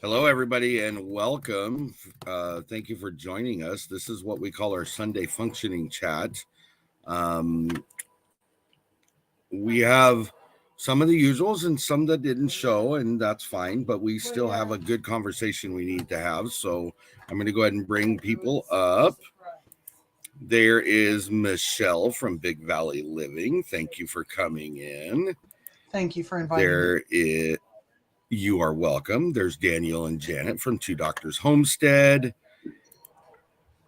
Hello, everybody, and welcome. Thank you for joining us. This is what we call our Sunday functioning chat. Um, we have some of the usuals and some that didn't show, and that's fine, but we still have a good conversation we need to have. So I'm going to go ahead and bring people up. There is Michelle from Big Valley Living. Thank you for coming in. Thank you for inviting me. You are welcome. There's Daniel and Janet from Two Doctors Homestead.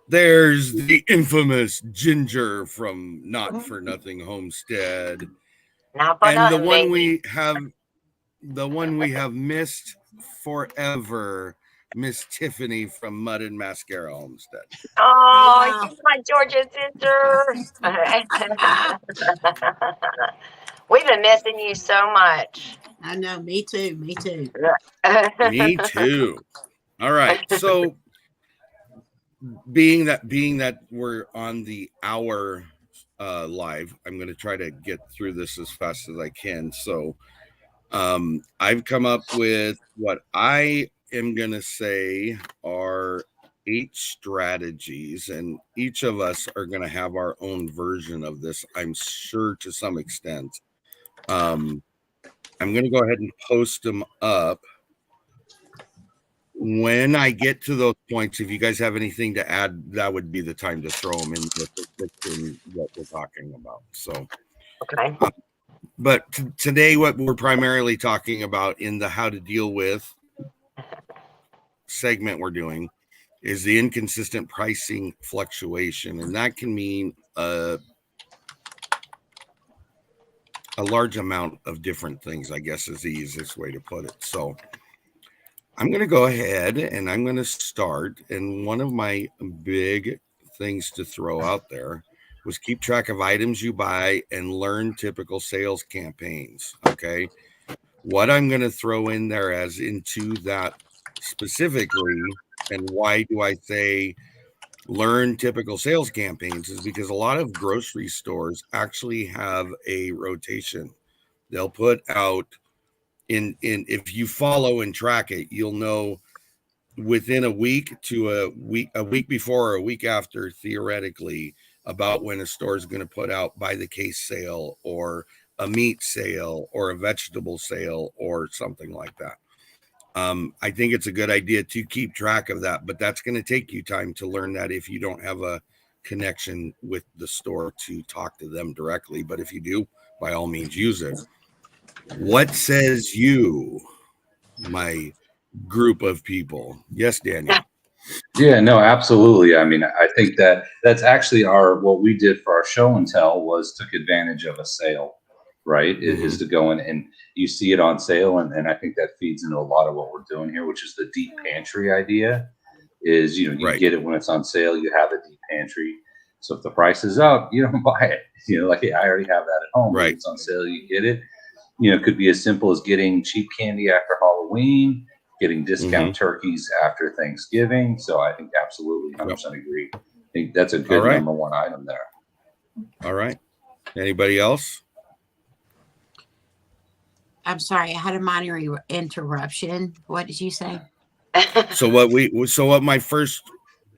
There's the infamous Ginger from Not For Nothing Homestead. Not for And nothing, the one we have missed forever, Miss Tiffany from Mud and Mascara Homestead. Oh, she's my Georgia sister. We've been missing you so much. I know, me too. Me too. All right. So being that we're on the hour live, I'm going to try to get through this as fast as I can. So I've come up with what I am going to say are 8 strategies, and each of us are going to have our own version of this, I'm sure, to some extent. I'm going to go ahead and post them up. When I get to those points, if you guys have anything to add, that would be the time to throw them in what we're talking about. So, Okay. But today, what we're primarily talking about in the how to deal with segment we're doing is the inconsistent pricing fluctuation. And that can mean a large amount of different things, I guess, is the easiest way to put it. So I'm going to go ahead and I'm going to start. And one of my big things to throw out there was keep track of items you buy and learn typical sales campaigns. Okay. What I'm going to throw in there as into that specifically, and why do I say learn typical sales campaigns, is because a lot of grocery stores actually have a rotation. They'll put out in if you follow and track it, you'll know within a week to a week before or a week after, theoretically, about when a store is going to put out by the case sale or a meat sale or a vegetable sale or something like that. I think it's a good idea to keep track of that, but that's going to take you time to learn that if you don't have a connection with the store to talk to them directly. But if you do, by all means, use it. What says you, my group of people? Yes, Daniel. Yeah, no, absolutely. I mean, I think that's actually what we did for our show and tell was took advantage of a sale, right? It is to go in and you see it on sale. And I think that feeds into a lot of what we're doing here, which is the deep pantry idea is, you get it when it's on sale, you have a deep pantry. So if the price is up, you don't buy it, like, hey, I already have that at home. Right. If it's on sale, you get it. It could be as simple as getting cheap candy after Halloween, getting discount turkeys after Thanksgiving. So I think absolutely 100% agree. I think that's a good number one item there. All right. Anybody else? I'm sorry, I had a minor interruption. What did you say? So what my first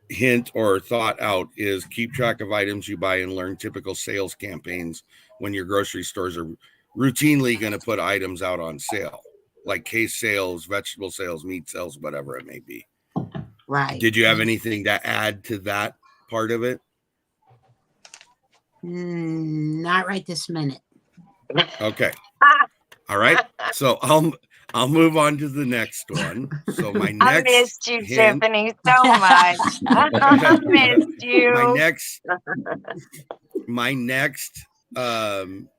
hint or thought out is keep track of items you buy and learn typical sales campaigns when your grocery stores are routinely going to put items out on sale, like case sales, vegetable sales, meat sales, whatever it may be. Right. Did you have anything to add to that part of it? Not right this minute. Okay. All right. So I'll move on to the next one. So my next I missed you, Tiffany, so much. I missed you. My next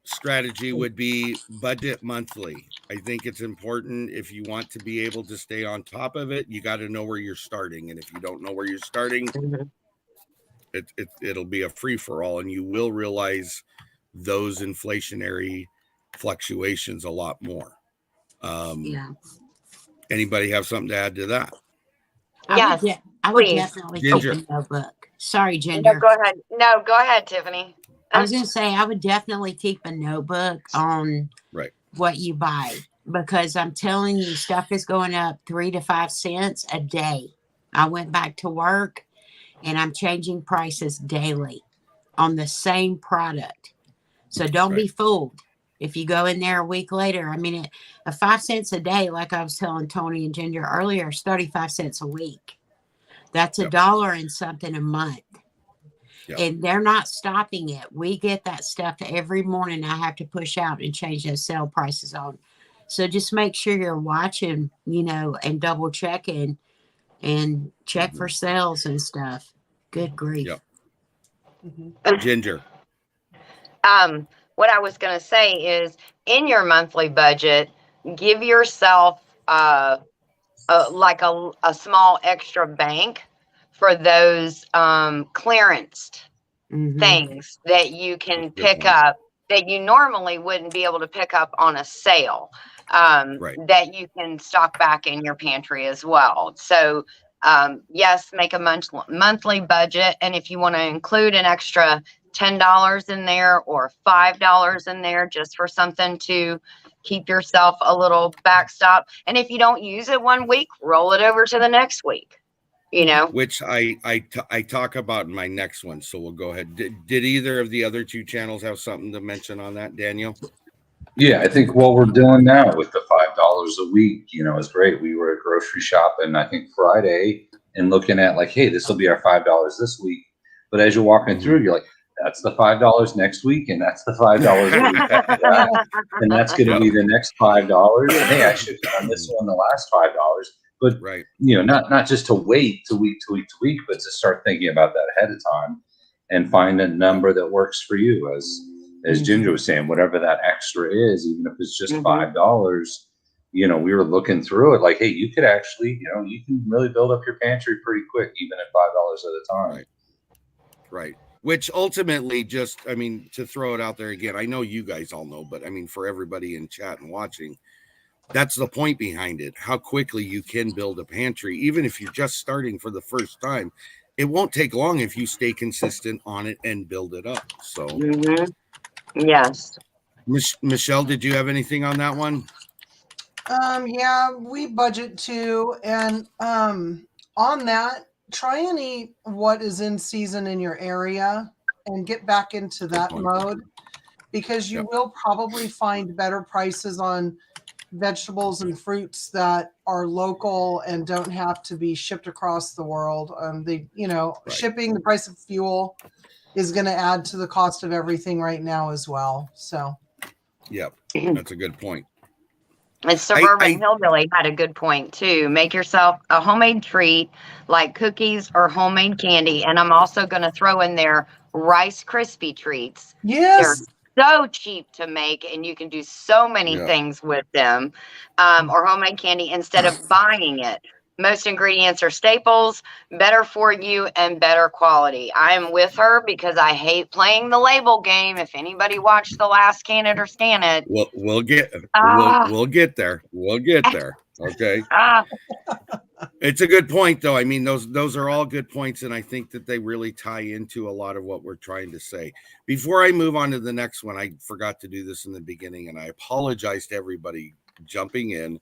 strategy would be budget monthly. I think it's important if you want to be able to stay on top of it, you got to know where you're starting. And if you don't know where you're starting, it'll be a free for all, and you will realize those inflationary fluctuations a lot more. Anybody have something to add to that? Yes, I would definitely keep a notebook. Sorry, Ginger. No, go ahead, Tiffany. I was going to say I would definitely keep a notebook on what you buy. because I'm telling you, stuff is going up 3 to 5 cents a day. I went back to work and I'm changing prices daily on the same product. So don't be fooled. If you go in there a week later, I mean, a 5 cents a day, like I was telling Tony and Ginger earlier, is 35 cents a week. That's $1 and something a month. Yep. And they're not stopping it. We get that stuff every morning. I have to push out and change those sale prices on. So just make sure you're watching, and double checking and check for sales and stuff. Good grief. Yep. Mhm. Ginger. What I was going to say is, in your monthly budget, give yourself like a small extra bank for those clearance things that you can pick up that you normally wouldn't be able to pick up on a sale, that you can stock back in your pantry as well. So yes, make a monthly budget, and if you want to include an extra $10 in there or $5 in there just for something to keep yourself a little backstop. And if you don't use it one week, roll it over to the next week, Which I talk about in my next one. So we'll go ahead. Did either of the other two channels have something to mention on that, Daniel? Yeah, I think what we're doing now with the $5 a week, is great. We were at grocery shopping, I think Friday, and looking at like, hey, this will be our $5 this week. But as you're walking through, you're like, that's the $5 next week, and that's the $5 the week after that, and that's going to be the next $5. And hey, I should have done this one the last $5. But not just to wait to week to week to week, but to start thinking about that ahead of time and find a number that works for you. As Ginger was saying, whatever that extra is, even if it's just $5, we were looking through it like, hey, you could actually, you can really build up your pantry pretty quick, even at $5 at a time. Right. Which ultimately to throw it out there again, I know you guys all know, but for everybody in chat and watching, that's the point behind it. How quickly you can build a pantry, even if you're just starting for the first time. It won't take long if you stay consistent on it and build it up. So, yes. Michelle, did you have anything on that one? Yeah, we budget too, and on that, try and eat what is in season in your area and get back into that mode, because you will probably find better prices on vegetables and fruits that are local and don't have to be shipped across the world. Shipping, the price of fuel is going to add to the cost of everything right now as well. So, that's a good point. And Suburban Hillbilly had a good point too. Make yourself a homemade treat like cookies or homemade candy. And I'm also going to throw in there Rice Krispie treats. Yes. They're so cheap to make, and you can do so many things with them, or homemade candy instead of buying it. Most ingredients are staples, better for you, and better quality. I am with her because I hate playing the label game. If anybody watched The Last Can It or Scan It, we'll get there. We'll get there. Okay. It's a good point, though. Those are all good points, and I think that they really tie into a lot of what we're trying to say. Before I move on to the next one, I forgot to do this in the beginning, and I apologize to everybody jumping in.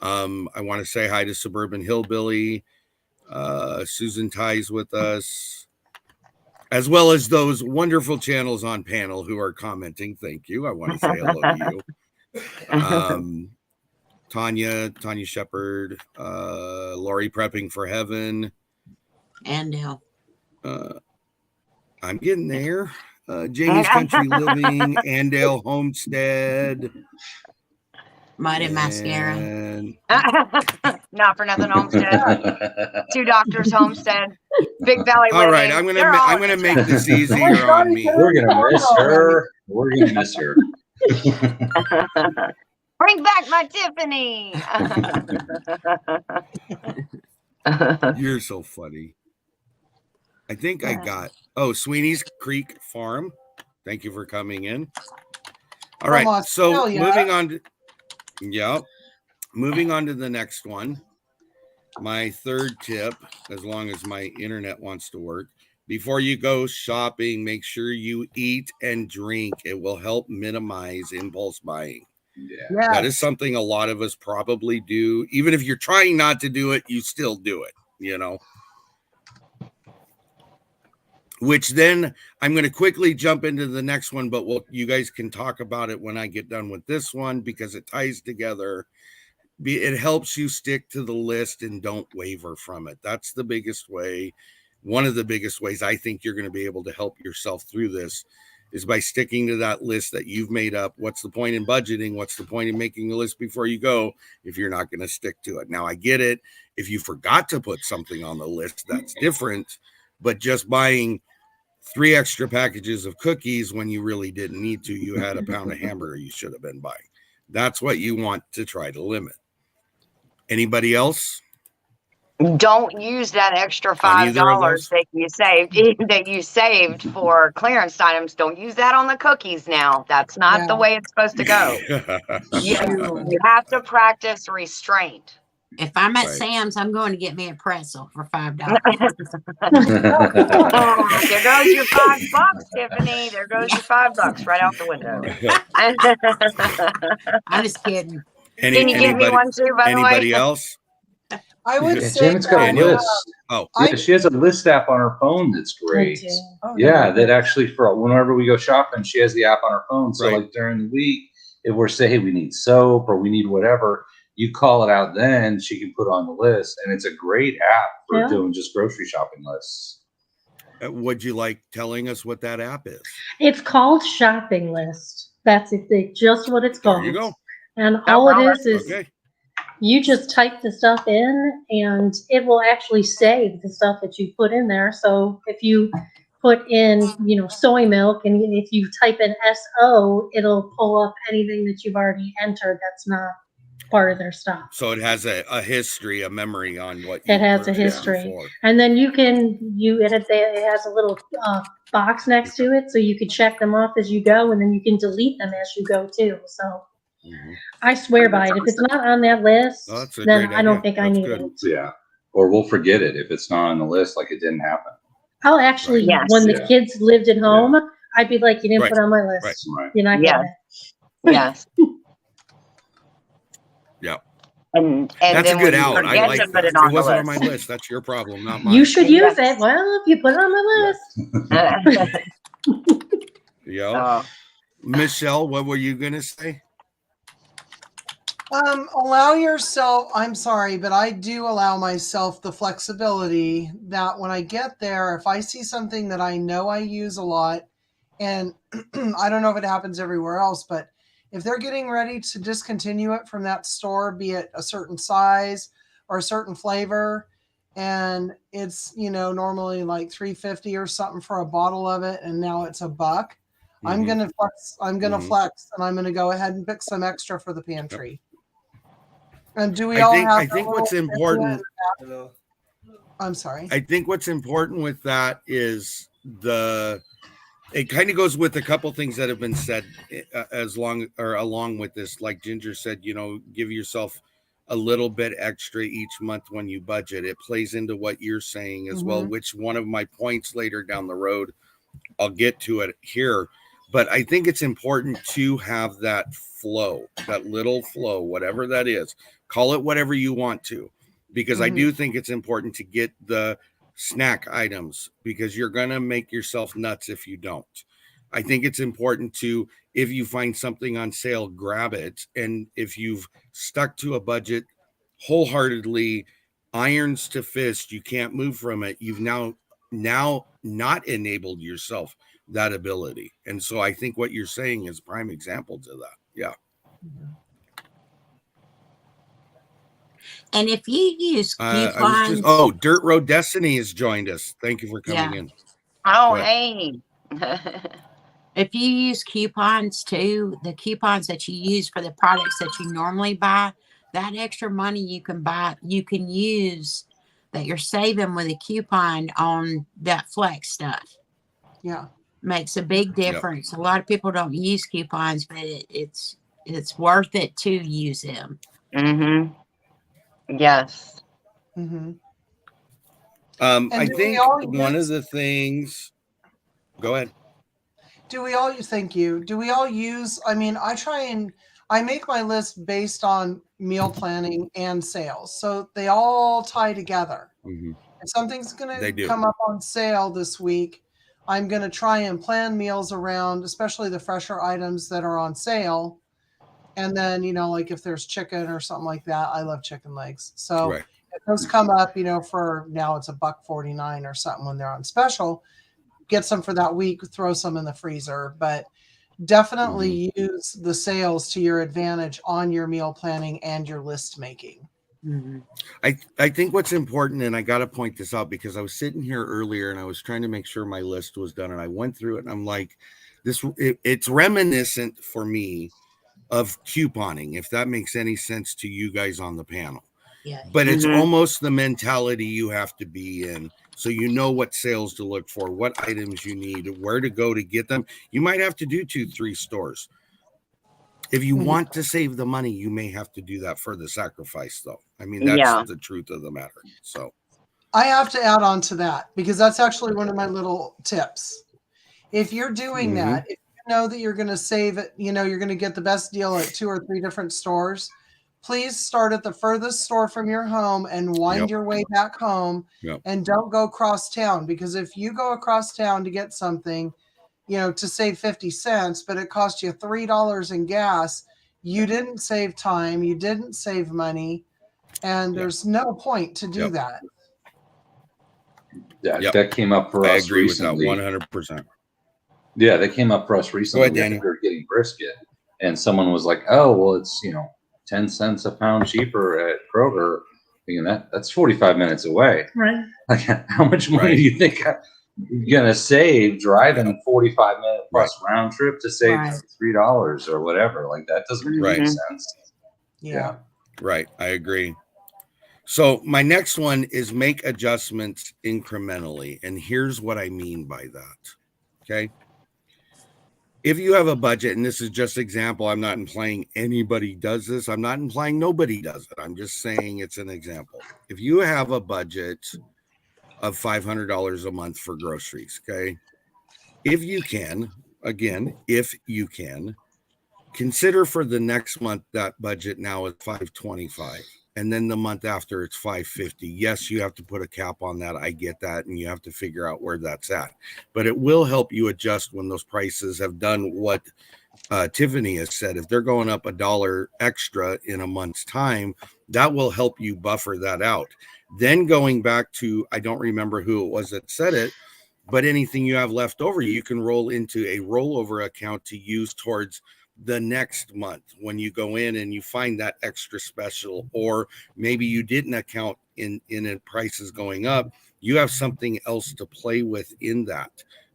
I want to say hi to Suburban Hillbilly. Susan Ties with us, as well as those wonderful channels on panel who are commenting. Thank you. I want to say hello to you. Tanya Shepherd, Lori Prepping for Heaven. And now. I'm getting there. Jamie's Country Living, Andale Homestead. Mud and mascara. Not for nothing, Homestead. Two Doctors Homestead. Big Valley. All right, I'm gonna make this easier on me. We're gonna miss her. We're gonna miss her. Bring back my Tiffany. You're so funny. I think I got Sweeney's Creek Farm. Thank you for coming in. All right, so moving on to the next one. My third tip, as long as my internet wants to work, before you go shopping, make sure you eat and drink. It will help minimize impulse buying. Yeah. That is something a lot of us probably do. Even if you're trying not to do it, you still do it, you know. Which then I'm going to quickly jump into the next one, but you guys can talk about it when I get done with this one because it ties together. It helps you stick to the list and don't waver from it. That's the biggest way. One of the biggest ways I think you're going to be able to help yourself through this is by sticking to that list that you've made up. What's the point in budgeting? What's the point in making a list before you go if you're not going to stick to it? Now, I get it. If you forgot to put something on the list, that's different. But just buying 3 extra packages of cookies when you really didn't need to, you had a pound of hamburger you should have been buying. That's what you want to try to limit. Anybody else? Don't use that extra $5 that you saved for clearance items. Don't use that on the cookies now. That's not the way it's supposed to go. You have to practice restraint. If I'm at Sam's, I'm going to get me a pretzel for $5. There goes your $5, Tiffany. There goes your $5 right out the window. I'm just kidding. Can you give me one too, by the way? Anybody else? I would Yeah, say Janet's got a Daniel. list. Oh, Yeah, she has a list app on her phone that's great. Oh, Yeah, that actually for whenever we go shopping, she has the app on her phone. So Right. like during the week, if we're saying, hey, we need soap or we need whatever, you call it out then, she can put it on the list. And it's a great app for doing just grocery shopping lists. Would you like telling us what that app is? It's called Shopping List. That's it. Just what it's called. There you go. And all it is Okay. you just type the stuff in and it will actually save the stuff that you put in there. So if you put in, soy milk, and if you type in SO, it'll pull up anything that you've already entered that's not part of their stuff. So it has a history, a memory on what It has a purchased history. before. And then it has a little box next to it, so you can check them off as you go, and then you can delete them as you go too. So I swear by it. If it's not on that list, then I don't think I need it. Yeah. Or we'll forget it if it's not on the list, like it didn't happen. I'll actually, when the kids lived at home, I'd be like, you didn't put it on my list. Right. You're not getting it. Yes. Yeah. And that's then a good when you out. I forget like to put that. it on It wasn't the on list. my list. That's your problem, not mine. You should use it. Well, if you put it on my list. Yeah. Michelle, what were you going to say? Allow yourself, I'm sorry, but I do allow myself the flexibility that when I get there, if I see something that I know I use a lot, and I don't know if it happens everywhere else, but if they're getting ready to discontinue it from that store, be it a certain size or a certain flavor, and it's, normally like $3.50 or something for a bottle of it, and now it's $1, I'm going to flex. I'm going to flex, and I'm going to go ahead and pick some extra for the pantry. And do we I think what's important. I'm sorry. I think what's important with that is it kind of goes with a couple things that have been said along with this. Like Ginger said, give yourself a little bit extra each month when you budget. It plays into what you're saying as well, which one of my points later down the road, I'll get to it here. But I think it's important to have that flow, that little flow, whatever that is. Call it whatever you want to, because I do think it's important to get the snack items, because you're going to make yourself nuts if you don't. I think it's important to, if you find something on sale, grab it. And if you've stuck to a budget wholeheartedly, irons to fist, you can't move from it. You've now not enabled yourself that ability. And so I think what you're saying is prime example to that. Yeah. And if you use coupons, Dirt Road Destiny has joined us. Thank you for coming in. Oh, hey. If you use coupons too, the coupons that you use for the products that you normally buy, that extra money you can use that you're saving with a coupon on that flex stuff. Yeah. Makes a big difference. A lot of people don't use coupons, but it's worth it to use them. Yes. I think one of the things. Go ahead. Do we all use? Thank you. Do we all use? I mean, I I make my list based on meal planning and sales. So they all tie together. Mhm. If something's going They to do. come up on sale this week, I'm going to try and plan meals around, especially the fresher items that are on sale. And then, like if there's chicken or something like that, I love chicken legs. So Right. if those come up, for now it's $1.49 or something when they're on special, get some for that week, throw some in the freezer. But definitely use the sales to your advantage on your meal planning and your list making. Mhm. I think what's important, and I got to point this out because I was sitting here earlier and I was trying to make sure my list was done, and I went through it and I'm like, it's reminiscent for me of couponing, if that makes any sense to you guys on the panel. Yeah. But it's Mhm. almost the mentality you have to be in, so you know what sales to look for, what items you need, where to go to get them. You might have to do 2-3 stores. If you want to save the money, you may have to do that for the sacrifice, though. I mean, that's Yeah. the truth of the matter. So I have to add on to that because that's actually one of my little tips. If you're doing that, if you know that you're going to save it, you're going to get the best deal at 2 or 3 different stores, please start at the furthest store from your home and wind your way back home, and don't go across town, because if you go across town to get something, to save 50 cents, but it cost you $3 in gas, you didn't save time, you didn't save money, and there's no point to do that. That came up for I us agree recently. with that 100%. Yeah, that came up for us recently. Go ahead, Daniel. We were getting brisket, and someone was like, "Oh, well, it's 10 cents a pound cheaper at Kroger." Thinking that's 45 minutes away. Right. Like, how much money do you think you're gonna save driving 45-minute plus round trip to save $3 or whatever? Like, that doesn't make any sense. Yeah. Right. I agree. So my next one is make adjustments incrementally. And here's what I mean by that. Okay. If you have a budget, and this is just example, I'm not implying anybody does this. I'm not implying nobody does it. I'm just saying it's an example. If you have a budget of $500 a month for groceries, okay, if you can, consider for the next month that budget now is $525, and then the month after it's $550. Yes, you have to put a cap on that. I get that, and you have to figure out where that's at. But it will help you adjust when those prices have done what Tiffany has said. If they're going up $1 extra in a month's time, that will help you buffer that out. Then going back to, I don't remember who it was that said it, but anything you have left over, you can roll into a rollover account to use towards the next month when you go in and you find that extra special, or maybe you didn't account in prices going up. You have something else to play with in that.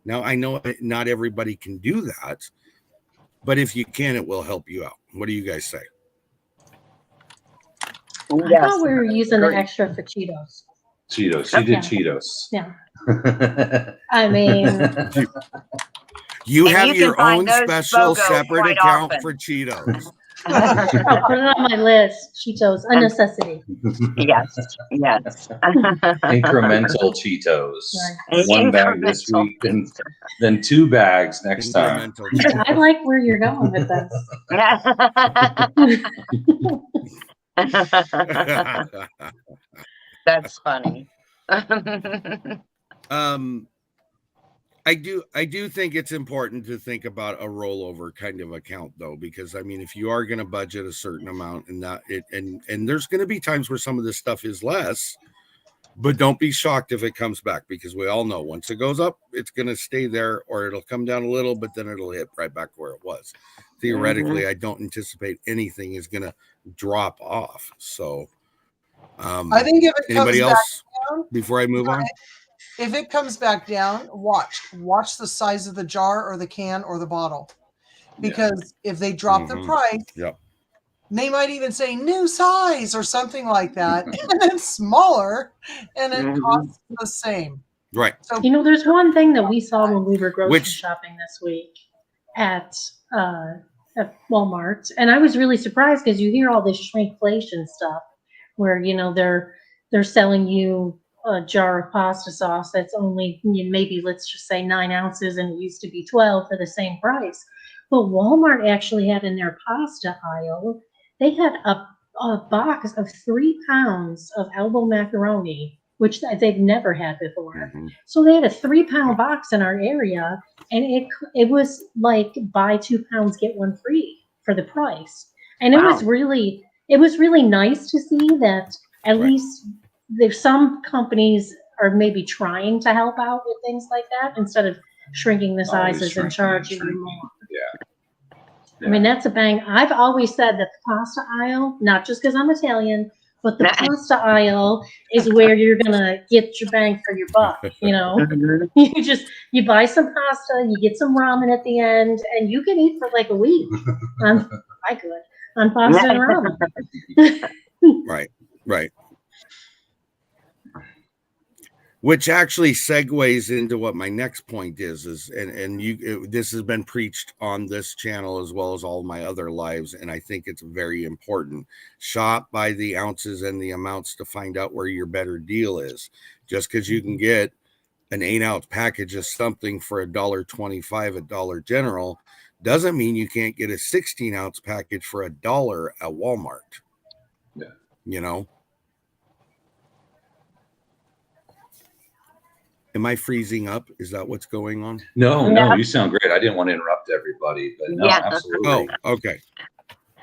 Now, I know not everybody can do that, but if you can, it will help you out. What do you guys say? I thought we were using the extra for Cheetos. Cheetos. She did Cheetos. Yeah. I mean, you have you your own special BOGO separate quite account often. for Cheetos. I'll put it on my list. Cheetos, a necessity. Yes. Incremental Cheetos. Right. One bag this week, then 2 bags next time. I like where you're going with this. That's funny. I do think it's important to think about a rollover kind of account, though, because I mean, if you are going to budget a certain amount, and there's going to be times where some of this stuff is less, but don't be shocked if it comes back, because we all know once it goes up, it's going to stay there, or it'll come down a little, but then it'll hit right back where it was. Theoretically, I don't anticipate anything is going to drop off. So, I think if it anybody comes else back down, before I move on? If it comes back down, watch the size of the jar or the can or the bottle, because if they drop the price, they might even say new size or something like that, and it's smaller and it costs the same. Right. So there's one thing that we saw when we were grocery shopping this week at Walmart, and I was really surprised because you hear all this shrinkflation stuff where they're selling you a jar of pasta sauce that's only maybe, let's just say, 9 ounces, and it used to be 12 for the same price. But Walmart actually had in their pasta aisle, they had a box of 3 pounds of elbow macaroni, which they've never had before. Mhm. So they had a 3-pound box in our area, and it was like buy 2 pounds get one free for the price. And it was Wow. really nice to see that at Right. least there's some companies are maybe trying to help out with things like that instead of shrinking the Always sizes and charging you more. Yeah. I mean, that's a bang. I've always said that the pasta aisle, not just because I'm Italian, but the pasta aisle is where you're gonna get your bang for your buck. You know, Mhm. you buy some pasta, you get some ramen at the end, and you can eat for like a week. I could on pasta and ramen. Right. Right. Which actually segues into what my next point is this has been preached on this channel as well as all my other lives, and I think it's very important. Shop by the ounces and the amounts to find out where your better deal is. Just because you can get an 8-ounce package of something for $1.25 at Dollar General doesn't mean you can't get a 16-ounce package for $1 at Walmart. Yeah. You know? Am I freezing up? Is that what's going on? No, you sound great. I didn't want to interrupt everybody, but no, Yeah. absolutely. Oh, okay.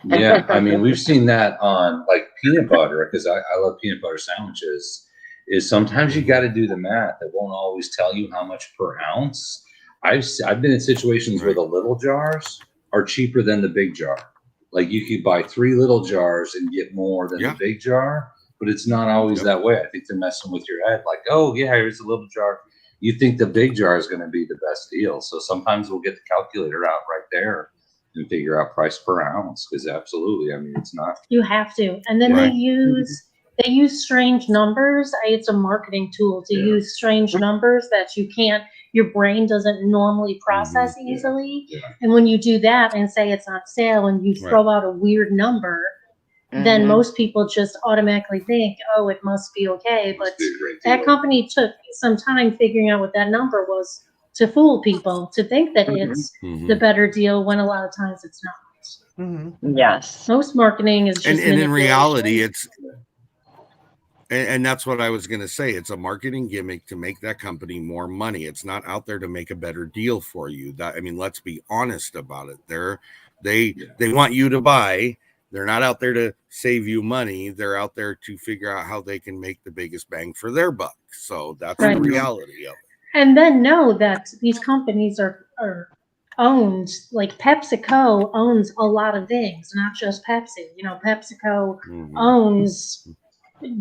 Yeah, I mean, we've seen that on like peanut butter, because I love peanut butter sandwiches, is sometimes you got to do the math. It won't always tell you how much per ounce. I've been in situations where the little jars are cheaper than the big jar. Like you could buy 3 little jars and get more than the big jar, but it's not always that way. I think they're messing with your head. Like, oh yeah, here's a little jar. You think the big jar is going to be the best deal. So sometimes we'll get the calculator out right there and figure out price per ounce, because absolutely, I mean, it's not. You have to, and then they use strange numbers. It's a marketing tool to use strange numbers that your brain doesn't normally process easily. Yeah. And when you do that and say it's on sale and you throw out a weird number, then most people just automatically think, oh, it must be okay. But that company took some time figuring out what that number was to fool people, to think that it's the better deal when a lot of times it's not. Yes. Most marketing is just and in reality, it's and that's what I was going to say. It's a marketing gimmick to make that company more money. It's not out there to make a better deal for you. That, I mean, let's be honest about it. They want you to buy. They're not out there to save you money. They're out there to figure out how they can make the biggest bang for their buck. So that's the reality of it. And then know that these companies are owned, like PepsiCo owns a lot of things, not just Pepsi. You know, PepsiCo owns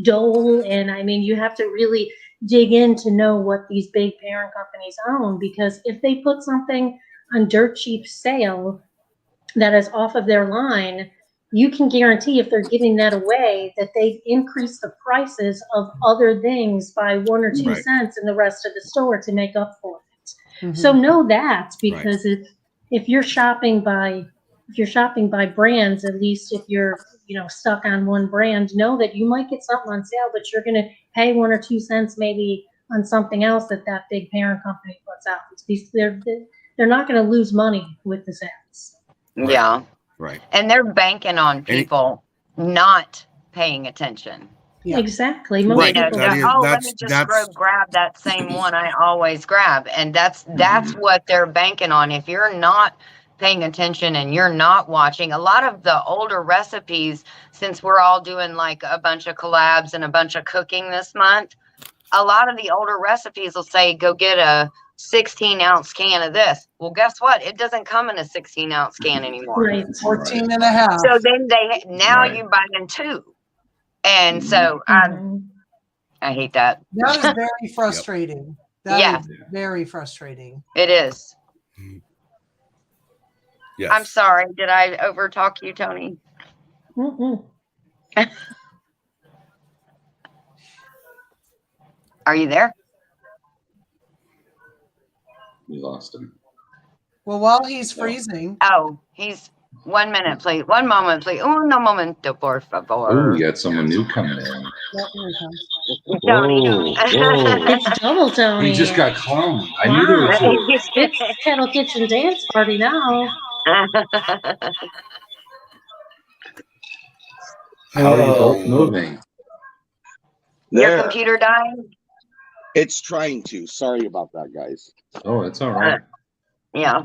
Dole, and I mean, you have to really dig in to know what these big parent companies own, because if they put something on dirt cheap sale that is off of their line, you can guarantee if they're giving that away that they've increased the prices of other things by 1 or 2 cents in the rest of the store to make up for it. So know that, because if you're shopping by brands, at least if you're stuck on one brand, know that you might get something on sale, but you're going to pay 1 or 2 cents maybe on something else that big parent company puts out. They're not going to lose money with the sales. Yeah. Right. And they're banking on people not paying attention. Yeah. Exactly. Let me just grab that same one I always grab. And that's what they're banking on. If you're not paying attention and you're not watching, a lot of the older recipes, since we're all doing like a bunch of collabs and a bunch of cooking this month, a lot of the older recipes will say, go get a 16-ounce can of this. Well, guess what? It doesn't come in a 16-ounce can anymore. Right. 14 and a half. So then you buy in 2. And so I hate that. That is very frustrating. That is very frustrating. It is. Yes. I'm sorry. Did I overtalk you, Tony? Are you there? We lost him. Well, while he's freezing. Oh, he's 1 minute, please. 1 moment, please. Uno momento, por favor. Oh, we got someone new coming in. Yep, here he comes. Tony. Whoa. It's double Tony. He just got cloned. I knew there were 2. It's Kettle Kitchen dance party now. How are you both Oh, moving? Your there. computer died? It's trying to. Sorry about that, guys. Oh, it's all right. Yeah.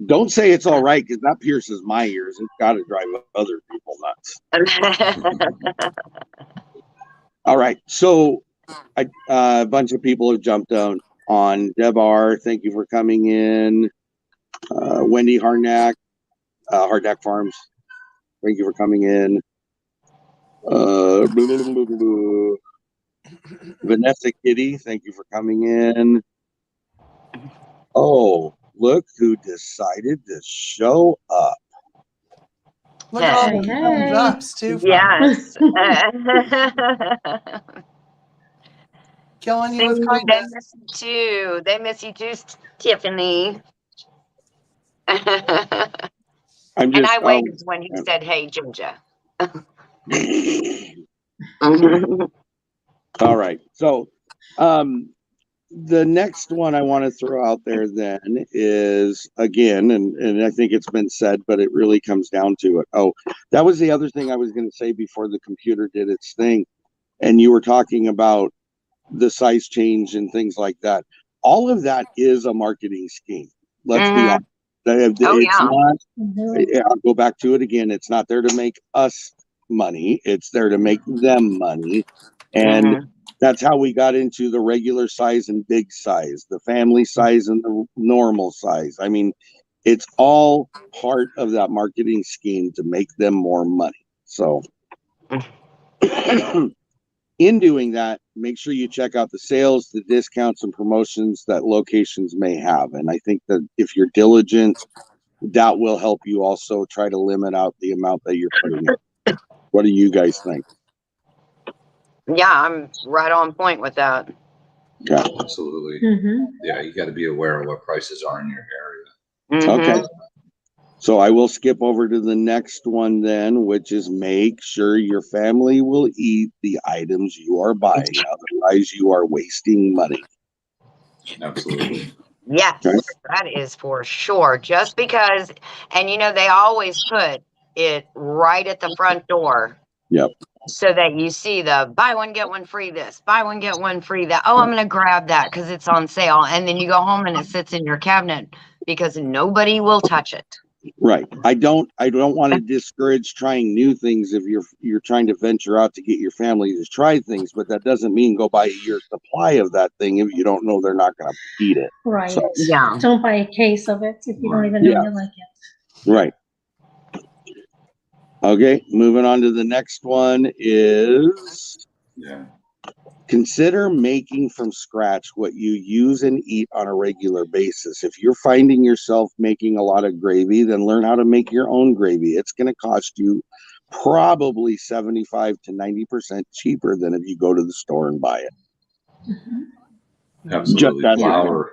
Don't say it's all right, because that pierces my ears. It's got to drive other people nuts. All right. So a bunch of people have jumped on. Deb R, thank you for coming in. Wendy Harnack, Harnack Farms, thank you for coming in. Vanessa Kitty, thank you for coming in. Oh, look who decided to show up. Look at all Hey, the hey. thumbs ups too. Yes. Killing you with Cindy, they kindness. miss you too. They miss you too, Tiffany. I'm And just I waved when he said, "Hey, Ginger." all right. So the next one I want to throw out there then is, again, and I think it's been said, but it really comes down to it. Oh, that was the other thing I was going to say before the computer did its thing. And you were talking about the size change and things like that. All of that is a marketing scheme. Let's be honest. Oh, It's yeah. not, Mhm. I'll go back to it again. It's not there to make us money. It's there to make them money. And that's how we got into the regular size and big size, the family size and the normal size. I mean, it's all part of that marketing scheme to make them more money. So in doing that, make sure you check out the sales, the discounts, and promotions that locations may have. And I think that if you're diligent, that will help you also try to limit out the amount that you're putting in. What do you guys think? Yeah, I'm right on point with that. Yeah. Absolutely. Mhm. Yeah, you got to be aware of what prices are in your area. Okay. So I will skip over to the next one then, which is make sure your family will eat the items you are buying. Otherwise, you are wasting money. Absolutely. Yes, Okay. that is for sure. Just because, and they always put it right at the front door. Yep. So that you see the buy one, get one free this, buy one, get one free that. Oh, I'm going to grab that because it's on sale. And then you go home and it sits in your cabinet because nobody will touch it. Right. I don't want to discourage trying new things if you're trying to venture out to get your family to try things, but that doesn't mean go buy a year's supply of that thing if you don't know they're not going to eat it. Right. So, Yeah. Don't buy a case of it if you don't even know Yeah. you like it. right. Okay, moving on to the next one is consider making from scratch what you use and eat on a regular basis. If you're finding yourself making a lot of gravy, then learn how to make your own gravy. It's going to cost you probably 75 to 90% cheaper than if you go to the store and buy it. Absolutely. Just Flour.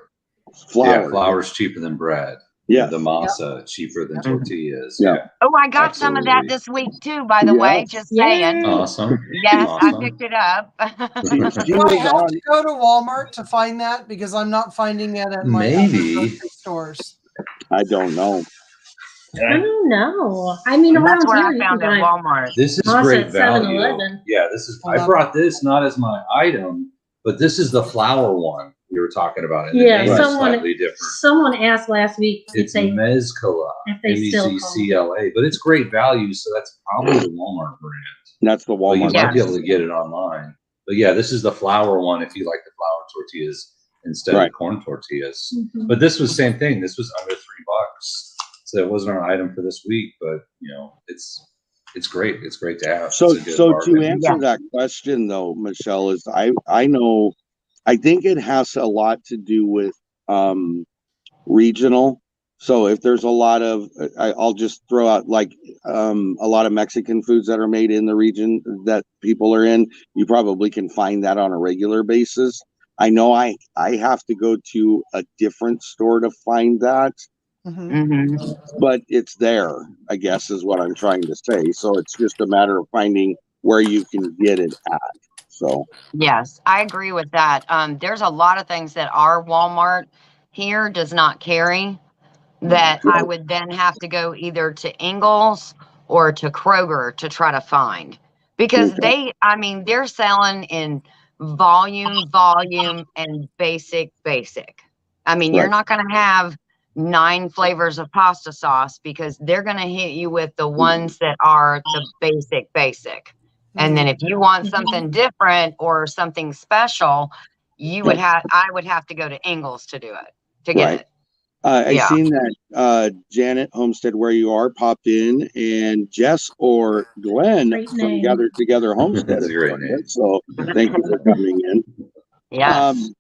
Flour. Yeah, flour's cheaper than bread. Yeah. The masa cheaper than tortillas. Yeah. Oh, I got some of that Absolutely. this week too, by the way. Just saying. Yay. Awesome. Yes, I Awesome. picked it up. She Do I was have on. to go to Walmart to find that? Because I'm not finding it at my other Maybe. grocery stores. I don't know. I don't know. I mean, That's around where here I you found can it at buy Walmart. This is masa great at value. 7-Eleven. Yeah, I brought this not as my item, but this is the flour one we were talking about. And Yeah, the name is someone slightly different. someone asked last week It's Mezcala, if they still call it. MEZCLA, but it's great value, so that's probably the Walmart brand. That's the But you Walmart. might be able to get it online. But yeah, this is the flour one if you like the flour tortillas instead of corn tortillas. Mhm. But this was same thing. This was under $3. So it wasn't our item for this week, but it's great. It's great to have. So, It's a good to bargain. answer that question though, Michelle, is I know, I think it has a lot to do with regional. So if there's a lot of, I'll just throw out like a lot of Mexican foods that are made in the region that people are in, you probably can find that on a regular basis. I know I have to go to a different store to find that, but it's there, I guess is what I'm trying to say. So it's just a matter of finding where you can get it at. So Yes, I agree with that. There's a lot of things that our Walmart here does not carry. that I would then have to go either to Ingles or to Kroger to try to find. Because they're selling in volume, and basic. I mean, you're not going to have 9 flavors of pasta sauce because they're going to hit you with the ones that are the basic. And then if you want something different or something special, I would have to go to Ingles to do it, to get it. I seen that Janet Homestead, where you are, popped in, and Jess or Glenn from Gathered Together Homestead. So thank you for coming in. Yes.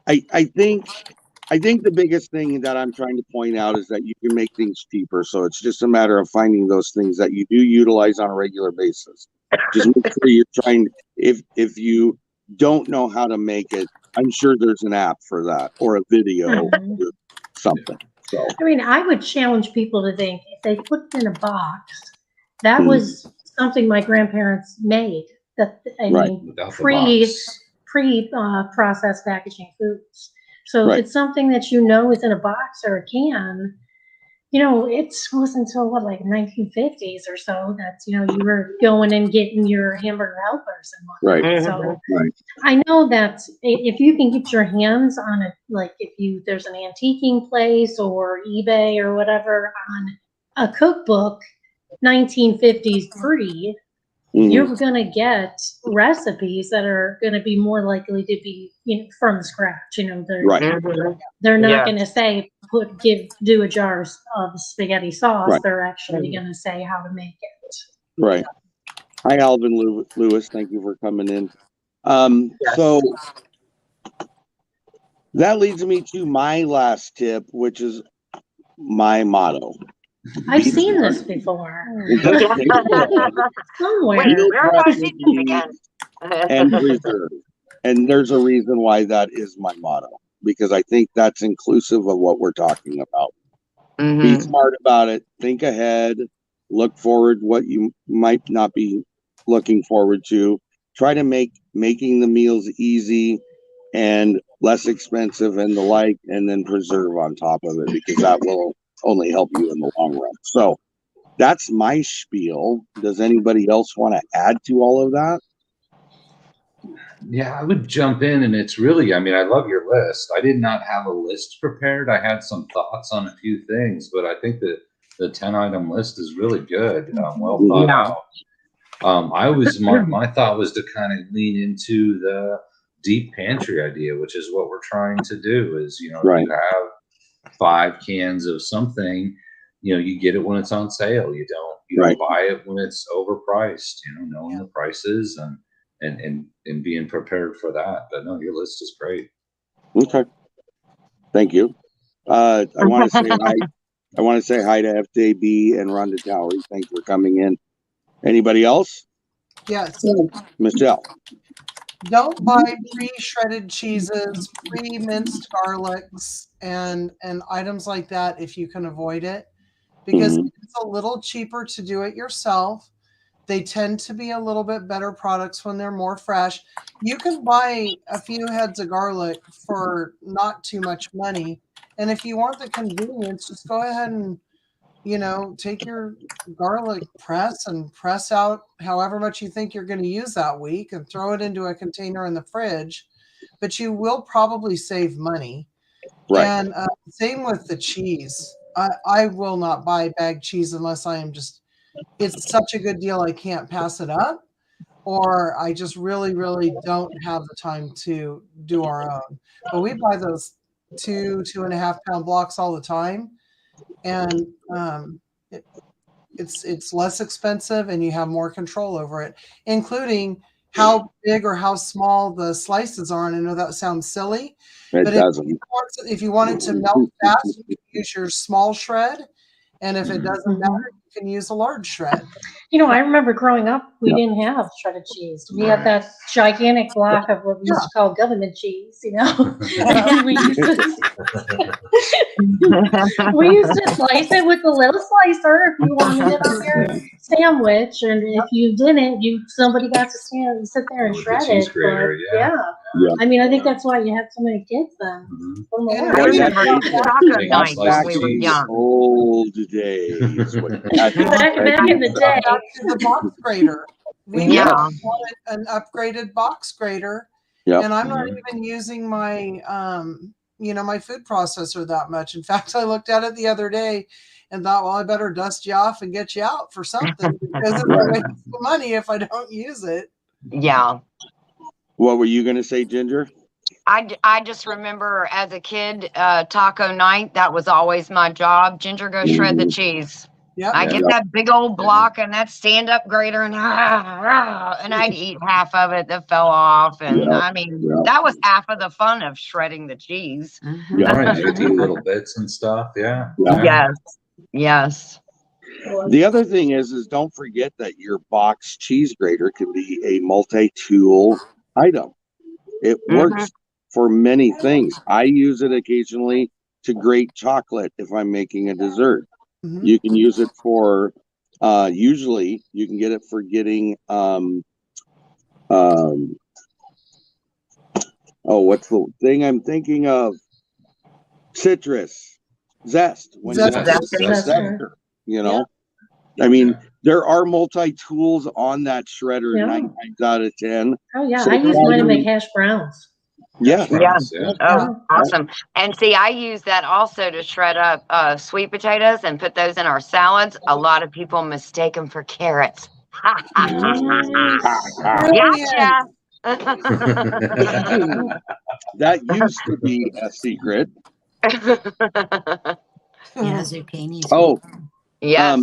I think the biggest thing that I'm trying to point out is that you can make things cheaper. So it's just a matter of finding those things that you do utilize on a regular basis. Just make sure you're trying. If you don't know how to make it, I'm sure there's an app for that or a video. Or something. So I mean, I would challenge people to think if they put it in a box, that was something my grandparents made. That mean, pre-processed packaging foods. So if it's something that is in a box or a can, it wasn't until like 1950s or so that you were going and getting your hamburger helpers and whatnot. So I know that if you can get your hands on it, like there's an antiquing place or eBay or whatever on a cookbook, 1950s pre, you're gonna get recipes that are gonna be more likely to be from scratch. They're not gonna say do a jar of spaghetti sauce. They're actually gonna say how to make it. Right. Hi, Alvin Lewis. Thank you for coming in. So that leads me to my last tip, which is my motto. I've seen this before. Somewhere. And preserve. And there's a reason why that is my motto, because I think that's inclusive of what we're talking about. Be smart about it. Think ahead. Look forward what you might not be looking forward to. Try to making the meals easy and less expensive and the like, and then preserve on top of it, because that will only help you in the long run. So that's my spiel. Does anybody else want to add to all of that? Yeah, I would jump in, and it's really, I love your list. I did not have a list prepared. I had some thoughts on a few things, but I think that the 10-item list is really good. Well thought out. My thought was to kind of lean into the deep pantry idea, which is what we're trying to do. Is you have 5 cans of something, you get it when it's on sale. You don't buy it when it's overpriced. Knowing the prices and being prepared for that. But no, your list is great. Okay, thank you. I want to say hi. I want to say hi to FJB and Rhonda Towery. Thanks for coming in. Anybody else? Yes. Michelle. Don't buy pre-shredded cheeses, pre-minced garlics, and items like that if you can avoid it, because it's a little cheaper to do it yourself. They tend to be a little bit better products when they're more fresh. You can buy a few heads of garlic for not too much money, and if you want the convenience, just go ahead and take your garlic press and press out however much you think you're going to use that week and throw it into a container in the fridge. But you will probably save money. Right. And same with the cheese. I will not buy bagged cheese unless it's such a good deal I can't pass it up, or I just really, really don't have the time to do our own. But we buy those 2.5 pound blocks all the time. And it's less expensive, and you have more control over it, including how big or how small the slices are. And I know that sounds silly, but if you want it to melt fast, you can use your small shred, and if it doesn't matter, you can use a large shred. I remember growing up, we didn't have shredded cheese. We had that gigantic block of what we used to call government cheese, we used to slice it with a little slicer if you wanted it on your sandwich, and if you didn't, somebody got to sit there and shred it. I mean, I think that's why you have so many kids then. Mhm. For And more. I we remember have taco Big night when slice of we were cheese. young. Old days. When you had to Back in the day. back to the box grader. We Yeah. wanted an upgraded box grader, Yep. and I'm not Mhm. even using my my food processor that much. In fact, I looked at it the other day and thought, well, I better dust you off and get you out for something because it's a waste of money if I don't use it. Yeah. What were you going to say, Ginger? I just remember as a kid, taco night, that was always my job. Ginger, go shred the cheese. Yep. I Yeah. get that big old block and that stand-up grater and I'd eat half of it that fell off. And Yeah. I mean, Yeah. that was half of the fun of shredding the cheese. Mhm. Yeah. Right, you get to eat little bits and stuff. Yeah. Yeah. Yes. Yes. The other thing is don't forget that your box cheese grater can be a multi-tool item. It works for many things. I use it occasionally to grate chocolate if I'm making a dessert. Mhm. You can use it for usually you can get it for getting what's the thing I'm thinking of? Citrus zest. When you have Zest. a Zester. zester, you know. I mean, there are multi-tools on that shredder Yeah. 9 times out of 10. Oh yeah, So I use mine to probably- make hash browns. Yeah. Yeah. Yeah. Oh, awesome. And see, I use that also to shred up sweet potatoes and put those in our salads. A lot of people mistake them for carrots. Nice. Gotcha. That used to be a secret. Yeah, zucchini. Oh, Yes.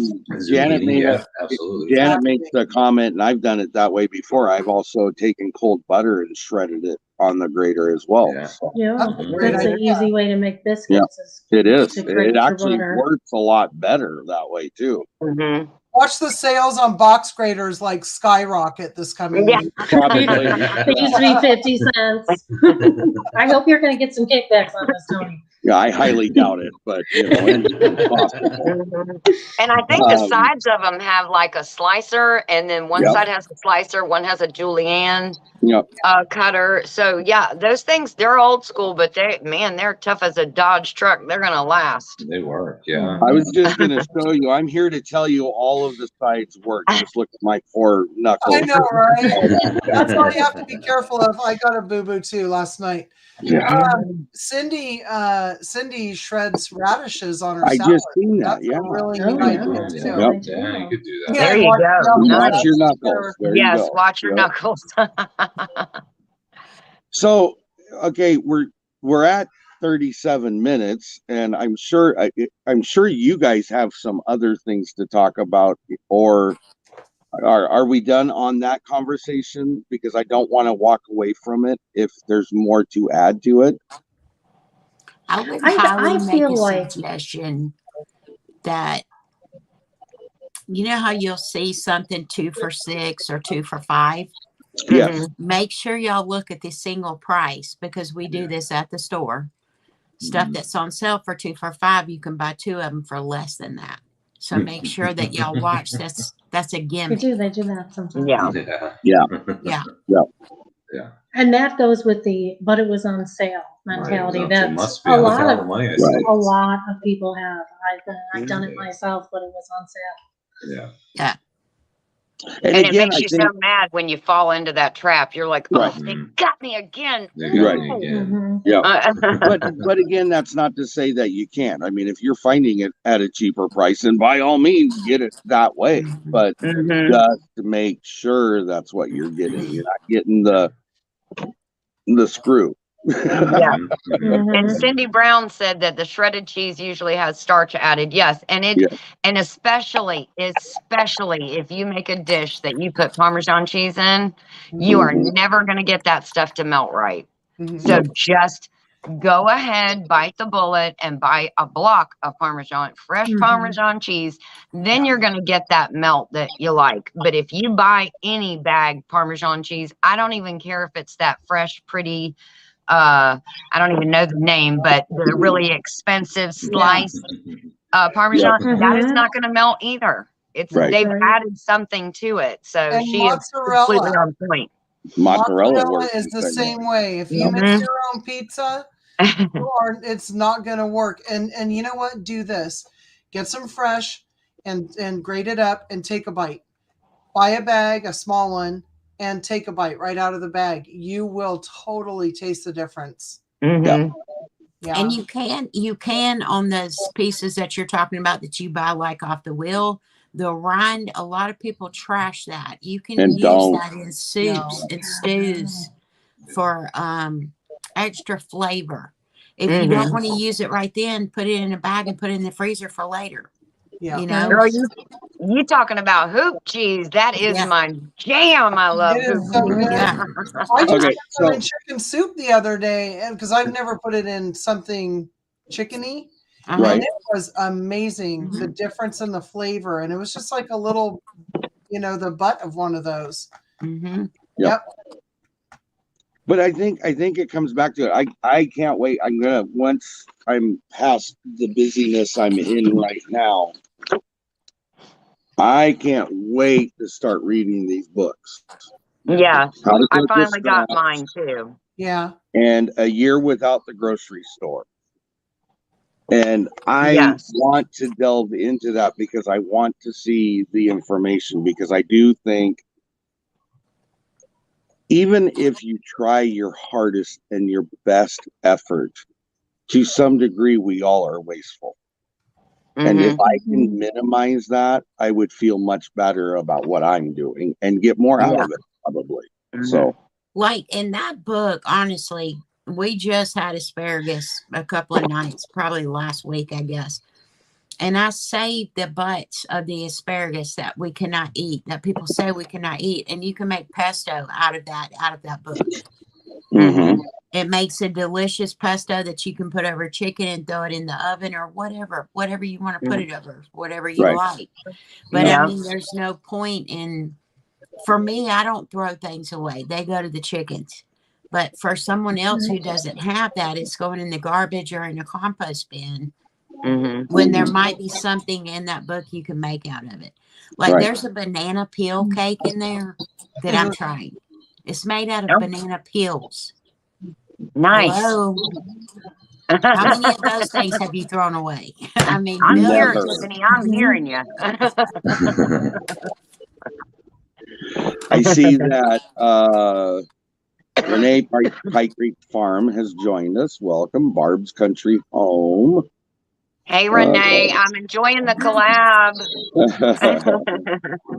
Janet Zucchini, made yeah, absolutely. Janet makes the comment, and I've done it that way before. I've also taken cold butter and shredded it on the grater as well. Yeah. So Yeah, That's a great that's an idea. easy way to make biscuits. it is. To grate It your actually butter. works a lot better that way too. Mhm. Watch the sales on box graders like skyrocket this coming Yeah. week. Probably. It used to be 50 cents. I hope you're going to get some kickbacks on this, Tony. Yeah, I highly doubt it, but anything's possible. Mhm. And I think the sides of them have like a slicer, and then one Yep. side has a slicer, one has a julienne Yep. cutter. So yeah, those things, they're old school, but they're tough as a Dodge truck. They're gonna last. They work, yeah. I was just going to show you. I'm here to tell you all of the sides work. Just look at my 4 knuckles. I know, right? That's why you have to be careful of. I got a boo-boo too last night. Yeah. Cindy shreds radishes on her I salad. just seen that. That's Yeah. a really Oh, neat yeah. idea Yeah, too. Yep. yeah, you could do that. There you watch- go. yeah, Watch your that's knuckles. There you Yes, go. watch your Yep. knuckles. So, okay, we're at 37 minutes, and I'm sure you guys have some other things to talk about, or are we done on that conversation? Because I don't want to walk away from it if there's more to add to it. I would I highly make feel a like- suggestion that you know how you'll see something 2 for $6 or 2 for $5. Yes. Make sure y'all look at the single price because we do this at the store. Stuff that's on sale for 2 for $5, you can buy 2 of them for less than that. So make sure that y'all watch. That's a They gimmick. do that sometimes. Yeah. Yeah. Yeah. Yeah. And that goes with but it was on sale mentality. Right. That It must be. a Look at lot all the of money I Right. saved. a lot of people have. I've done it Yeah. myself, but it was on sale. Yeah. And And it again, makes I you think so mad when you fall into that trap. You're like, oh, Right. they got me again. They got Right. me again. Mhm. but again, that's not to say that you can't. I mean, if you're finding it at a cheaper price, then by all means get it that way. But Mhm. just to make sure that's what you're getting. You're not getting the screw. Yeah. Mhm. Mhm. And Cindy Brown said that the shredded cheese usually has starch added. Yes, and and especially if you make a dish that you put Parmesan cheese in, you are never going to get that stuff to melt right. Mhm. So just go ahead, bite the bullet, and buy a block of fresh Mhm. Parmesan cheese. Then you're going to get that melt that you like. But if you buy any bag Parmesan cheese, I don't even care if it's that fresh, pretty. I don't even know the name, but the really expensive sliced Parmesan, that is Mhm. not going to melt either. Right. They've Right. added something to it. So And she is completely mozzarella. on point. Mozzarella is the same way. If you Mhm. mix your own pizza, it's not going to work. And you know what? Do this. Get some fresh and grate it up and take a bite. Buy a bag, a small one, and take a bite right out of the bag. You will totally taste the difference. Mhm. Yeah. And you can on those pieces that you're talking about that you buy like off the wheel, the rind, a lot of people trash that. You can And use don't. that in soups and stews for extra flavor. If you don't Mhm. want to use it right then, put it in a bag and put it in the freezer for later. Yeah. You know? Girl, you talking about hoop cheese? That is Yeah. my jam. I love It hoop is so cheese. good. Yeah. I just Okay, put some in chicken soup the other day, and because I've never put it in something chickeny, Uh-huh. Right. and it was amazing the Mhm. difference in the flavor, and it was just like a little, the butt of one of those. Mm-hmm. Yep. But I think it comes back to it. I can't wait. I'm gonna once I'm past the busyness I'm in right now. I can't wait to start reading these books. Yeah, How to I cook with finally got scratch mine too. Yeah. and A Year Without the Grocery Store. And I Yes. want to delve into that because I want to see the information, because I do think even if you try your hardest and your best effort, to some degree, we all are wasteful. And if Mhm. I can minimize that, I would feel much better about what I'm doing and get more out Yeah. of it, probably. Mhm. So, Like in that book, honestly, we just had asparagus a couple of nights, probably last week, I guess. And I saved the butts of the asparagus that we cannot eat, that people say we cannot eat, and you can make pesto out of that book. mhm. It makes a delicious pesto that you can put over chicken and throw it in the oven or whatever you want to put it over, whatever you Right. like. But Yeah. I mean, there's no point in, for me, I don't throw things away. They go to the chickens. But for someone else who doesn't have that, it's going in the garbage or in a compost bin. Mhm. When there might be something in that book you can make out of it. Like Right. there's a banana peel cake in there that I'm trying. It's made out of Oh. banana peels. Nice. Hello. How many of those things have you thrown away? I mean, I'm Never. hearing millions. Tiffany. I'm hearing you. I see that Renee Pike Creek Farm has joined us. Welcome, Barb's Country Home. Hey Renee, I'm enjoying the collab.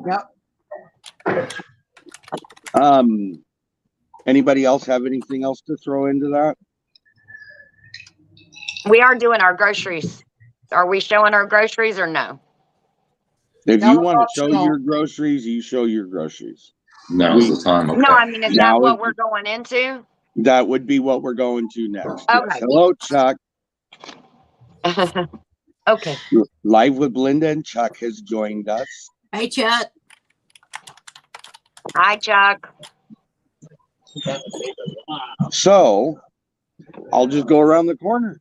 Yep. Anybody else have anything else to throw into that? We are doing our groceries. Are we showing our groceries or no? If That you was want to show optional. your groceries, you show your groceries. Now's the time. Okay. No, I mean, is that Now what we're going into? That would be what we're going to next. Yes. Okay. Hello, Chuck. Okay. Live with Linda and Chuck has joined us. Hey, Chuck. Hi, Chuck. So I'll just go around the corner.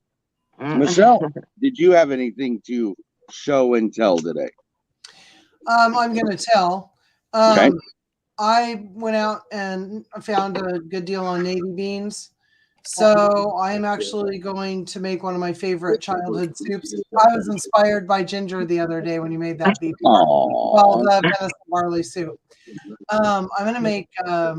Michelle, did you have anything to show and tell today? I'm going to tell. Okay. I went out and found a good deal on navy beans. So I am actually going to make one of my favorite childhood soups. I was inspired by Ginger the other day when you made that beef called venison barley soup. I'm going to make a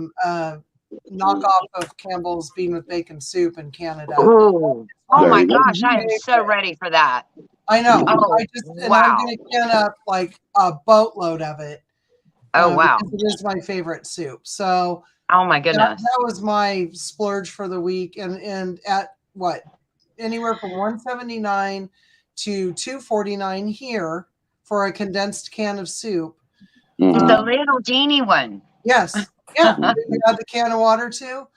knockoff of Campbell's bean with bacon soup in Canada. Ooh. Oh my Very good. gosh, I am so ready for that. I know. Oh, And I'm wow. going to can up like a boatload of it. Oh, wow. Because it is my favorite soup. So Oh my goodness. that was my splurge for the week. And at what? Anywhere from $179 to $249 here for a condensed can of soup. It's a little teeny one. Yes. Yeah. You add the can of water too.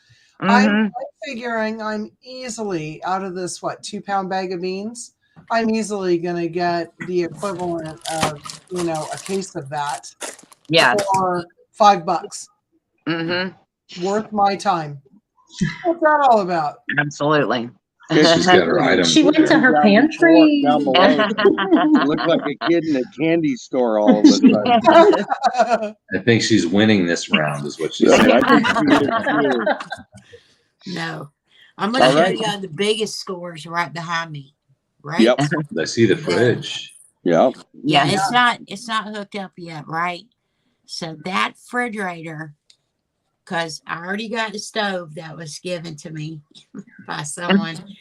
I'm figuring I'm easily out of this 2-pound bag of beans. I'm easily going to get the equivalent of a case of that for $5. Mm-hmm. Worth my time. What's that all about? Absolutely. She's got her items. She went to her pantry. Down below. She looked like a kid in a candy store all of a sudden. I think she's winning this round, is what she Yeah, said. I think she is too. No. I'm going to All show right. you the biggest scores right behind me. Right? Yep. I see the fridge. Yep. Yeah, Yeah. it's not hooked up yet, right? So that refrigerator, because I already got the stove that was given to me by someone.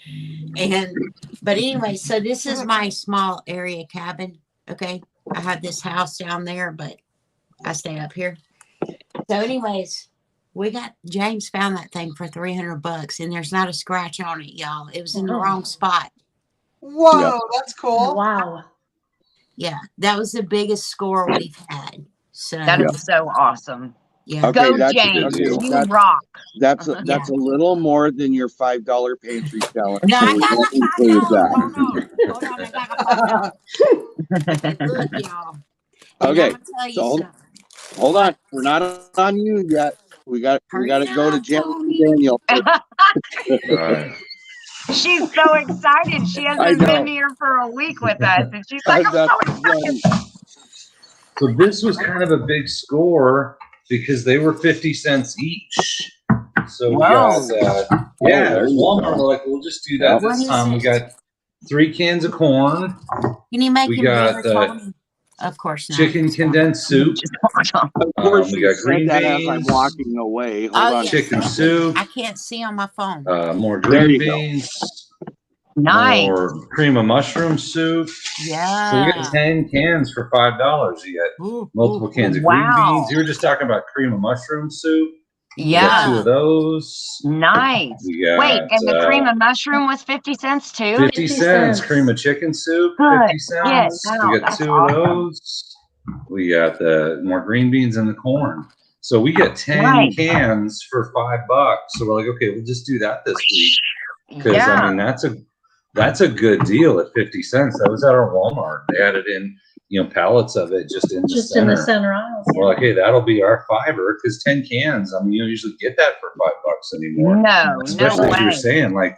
But anyway, so this is my small area cabin. Okay. I have this house down there, but I stay up here. So anyways, James found that thing for $300 and there's not a scratch on it, y'all. It was in the wrong spot. Whoa, Yeah. that's cool. Wow. Yeah. That was the biggest score we've had. So That is so awesome. yeah. Okay, Go, that's James. okay, You rock. That's a little more than your $5 pantry challenge. No, so I we got won't my include $5. that. Hold on, I got my $5. And look, y'all. And Okay, I'm gonna tell you so something. hold on. We're not on you yet. We got to go to Jen and Daniel. All right. She's so excited. She I hasn't know. been here for a week with us. And she's like, I'm That's so excited. funny. So this was kind of a big score because they were 50 cents each. So we got, Walmart were like, we'll just do that What this is time. We it? got 3 cans of corn, Can you make we him got, bigger for me? Of course not. chicken condensed soup, Of course, we you got said green that as I'm beans, walking away. Hold Oh, on. yes. chicken soup, I can't see on my phone. more There green you go. beans, Nice. more cream of mushroom soup. So we Yeah. got 10 cans for $5. You got Ooh, multiple ooh, cans of Wow. green beans. You were just talking about cream of mushroom soup. We got Yeah. 2 of those. Nice. We got Wait, and the cream of mushroom was 50 cents too? 50 50 cents. cents. Cream of chicken soup, Good. 50 cents. Wow, We got that's 2 awesome. of those. We got the more green beans and the corn. So we get 10 Nice. cans for $5. So we're like, okay, we'll just do that this week. Because Yeah. I mean that's a good deal at 50 cents. That was at our Walmart. They had it in, pallets of it just in the Just center. in the center aisles. We're like, hey, that'll be our $5 because 10 cans. I mean, you don't usually get that for $5 anymore. No, Especially no as you were way. saying, like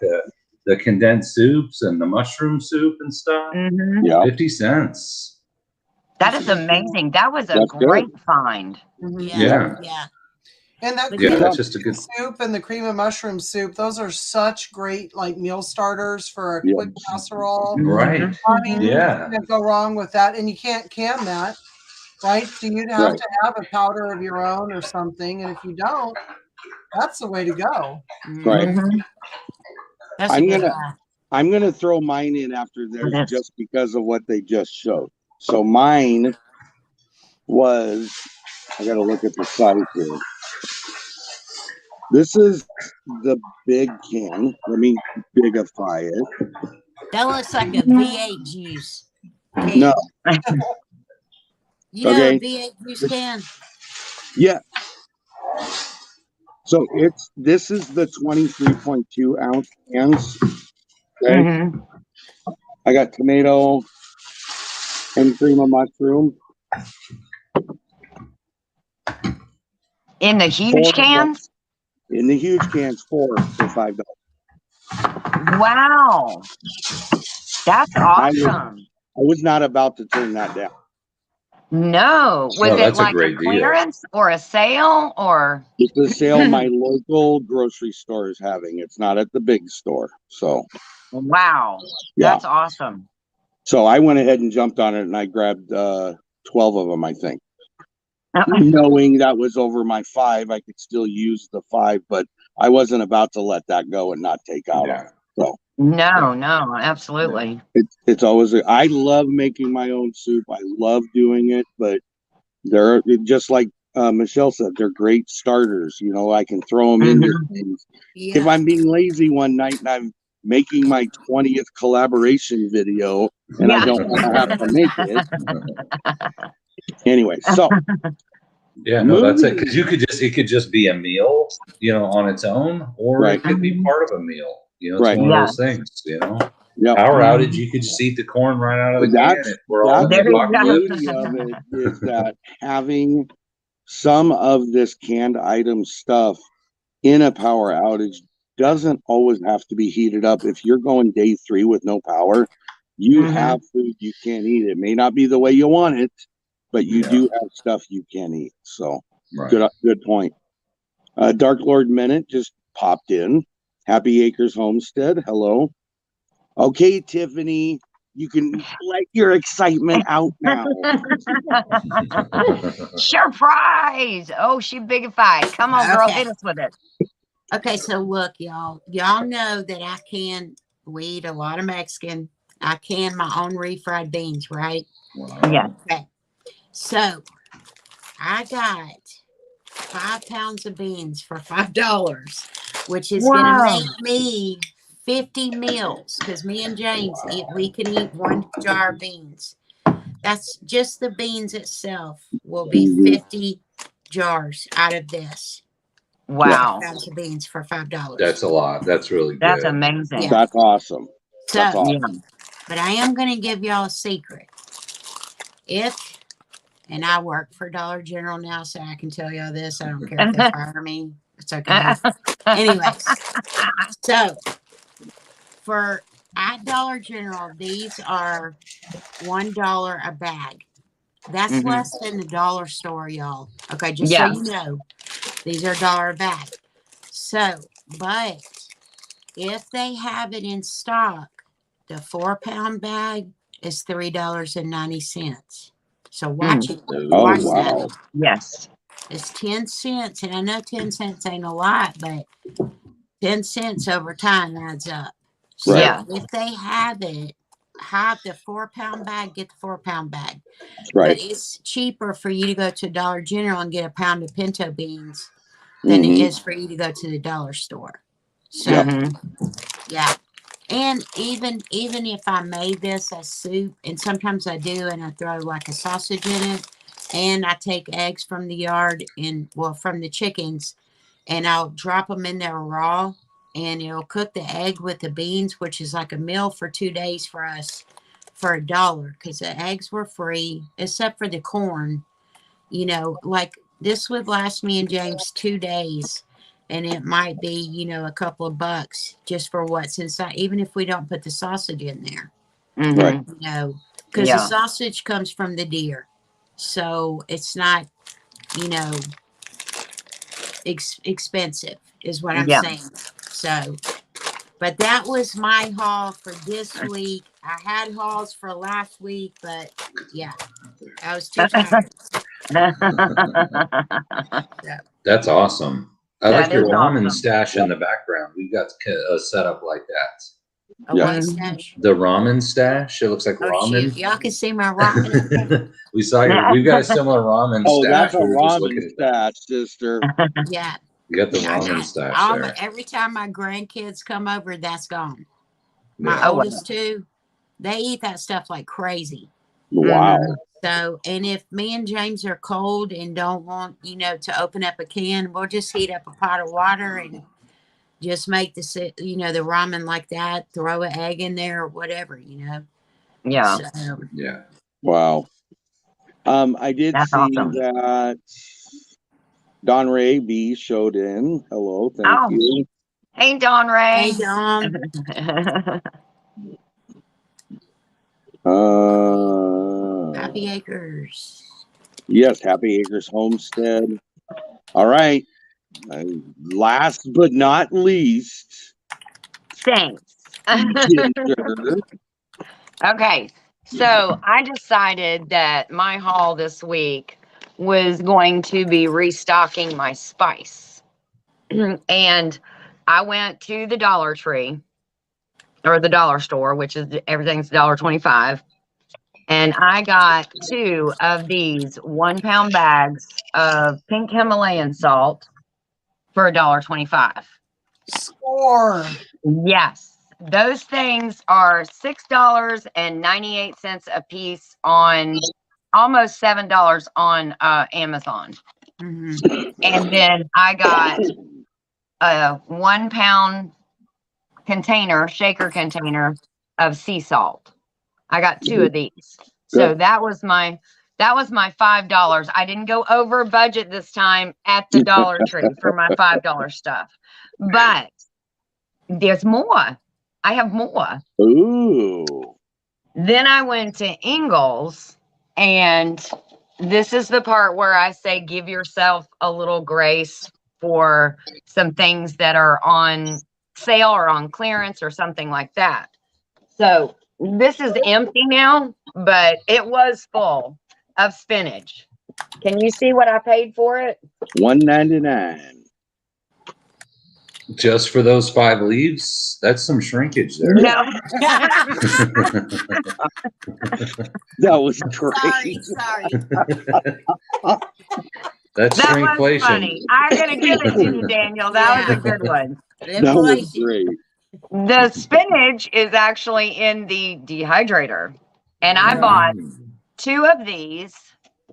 the condensed soups and the mushroom soup and stuff. Mhm. Yeah. 50 cents. That is amazing. That was a That's good. great find. Yeah. Yeah. And that Yeah, cream that's of just a good. soup and the cream of mushroom soup, those are such great like meal starters for a Yeah. quick casserole. Right. I mean, Yeah. you can't go wrong with that. And you can't can that, right? So you'd have Right. to have a powder of your own or something. And if you don't, that's the way to go. Right. Mhm. That's a I'm good gonna one. I'm gonna throw mine in after theirs Yes. just because of what they just showed. So mine was, I gotta look at the size here. This is the big can. Let me bigify it. That looks like a V8 juice can. No, You know Okay. a V8 juice can? yeah. So this is the 23.2 ounce cans. Okay. Mhm. I got tomato and cream of mushroom. In the Four huge of them. cans? In the huge cans, 4 for $5. Wow. That's awesome. I was not about to turn that down. No. Was Oh, it that's a like a great deal. clearance or a sale or? It's a sale my local grocery store is having. It's not at the big store. So, Wow. yeah. That's awesome. So I went ahead and jumped on it and I grabbed 12 of them, I think. Knowing that was over my 5, I could still use the 5, but I wasn't about to let that go and not take out on Yeah. it. So No, absolutely. it's always, I love making my own soup. I love doing it, but they're just like Michelle said, they're great starters. I can throw them into things. If Yeah. I'm being lazy one night and I'm making my 20th collaboration video and I Yeah. don't want to have to make it. Anyway, so Yeah, no, that's it. Because it could just be a meal, on its own, or Right. it could be part of a meal. It's Right. one Yeah. of those things. Yep. Power outage, you could just eat the corn right out of the can. That's If we're all in There the you the go. apocalypse. beauty of it is that having some of this canned item stuff in a power outage doesn't always have to be heated up. If you're going day 3 with no power, you have food you can't eat. It may not be the way you want it, but you do have stuff you can't eat. So good point. Dark Lord Minute just popped in. Happy Acres Homestead. Hello. Okay, Tiffany, you can let your excitement out now. Surprise! Oh, she bigified. Come on, girl, hit us with it. Okay, so look, y'all know that I can. We eat a lot of Mexican. I can my own refried beans, right? Yeah. Okay. So I got 5 pounds of beans for $5, which is going to make me 50 meals, because me and James we can eat 1 jar of beans. That's just the beans itself will be 50 jars out of this. Wow. 5 pounds of beans for $5. That's a lot. That's really good. That's amazing. Yeah. That's awesome. So, That's awesome. but I am going to give y'all a secret. And I work for Dollar General now, so I can tell y'all this. I don't care if they fire me. It's okay. Anyways, so at Dollar General, these are $1 a bag. That's less than the dollar store, y'all. Okay, just so you know, these are $1 a bag. So, but if they have it in stock, the 4-pound bag is $3.90. So watch it. Watch that. Yes. It's 10 cents. And I know 10 cents ain't a lot, but 10 cents over time adds up. So if they have the 4-pound bag, get the 4-pound bag. Right. But it's cheaper for you to go to Dollar General and get a pound of pinto beans than it is for you to go to the dollar store. So, yeah. And even if I made this as soup, and sometimes I do, and I throw like a sausage in it, and I take eggs from the yard from the chickens, and I'll drop them in there raw, and it'll cook the egg with the beans, which is like a meal for 2 days for us for $1, because the eggs were free, except for the corn. You know, like this would last me and James 2 days. And it might be, a couple of bucks just for what's inside, even if we don't put the sausage in there. Right. Because the sausage comes from the deer. So it's not, expensive is what I'm saying. So, but that was my haul for this week. I had hauls for last week, but yeah, I was too tired. That's awesome. I like your ramen awesome. stash in the background. We've got a setup like that. What stash? The ramen stash. It looks like ramen. Shoot. Y'all can see my ramen. We've got a similar ramen stash. That's a We were just ramen looking at stash, sister. Yeah. You got the ramen stash there. Every time my grandkids come over, that's gone. My oldest two, they eat that stuff like crazy. Wow. So, and if me and James are cold and don't want, to open up a can, we'll just heat up a pot of water and just make the ramen like that, throw an egg in there or whatever, Yeah. So, yeah. Wow. I did see that Don Ray B showed in. Hello. Thank you. Hey, Don Ray. Hey, Don. Happy Acres. Yes, Happy Acres Homestead. All right. Last but not least. Thanks. Okay. So I decided that my haul this week was going to be restocking my spice. And I went to the Dollar Tree or the dollar store, which is everything's $1.25. And I got 2 of these 1-pound bags of pink Himalayan salt for $1.25. Score. Yes. Those things are $6.98 a piece on almost $7 on Amazon. And then I got a 1-pound shaker container of sea salt. I got 2 of these. So that was my $5. I didn't go over budget this time at the Dollar Tree for my $5 stuff. But There's more. I have more. Ooh. Then I went to Ingles, and this is the part where I say give yourself a little grace for some things that are on sale or on clearance or something like that. So this is empty now, but it was full of spinach. Can you see what I paid for it? $1.99. Just for those 5 leaves, that's some shrinkage there. No. That was great. Sorry. That's That was shrinkflation. funny. I'm gonna give it to you, Daniel. That was a good one. That was great. The spinach is actually in the dehydrator, and I bought 2 of these.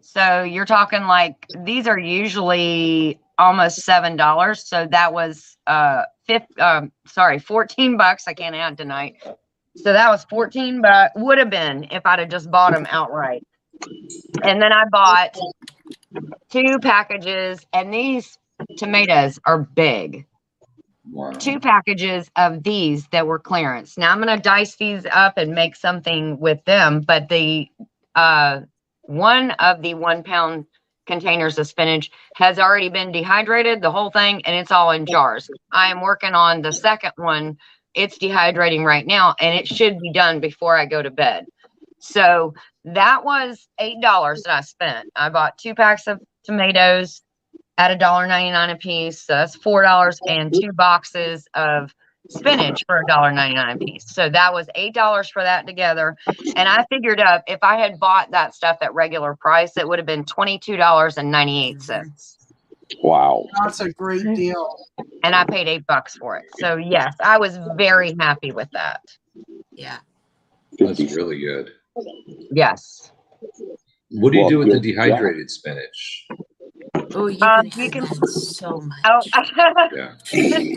So you're talking like these are usually almost $7. So that was $14. I can't add tonight. So that was $14. Would have been if I'd have just bought them outright. And then I bought 2 packages, and these tomatoes are big. Wow. 2 packages of these that were clearance. Now I'm going to dice these up and make something with them, but the one of the 1 pound containers of spinach has already been dehydrated, the whole thing, and it's all in jars. I am working on the second one. It's dehydrating right now, and it should be done before I go to bed. So that was $8 that I spent. I bought 2 packs of tomatoes at $1.99 a piece. So that's $4, and 2 boxes of spinach for $1.99 a piece. So that was $8 for that together. And I figured up if I had bought that stuff at regular price, it would have been $22.98. Wow. That's a great deal. And I paid $8 for it. So yes, I was very happy with that. Yeah. That's really good. Yes. What do you do with the dehydrated spinach? Oh, you You can can- add so much. Oh, Yeah. go ahead,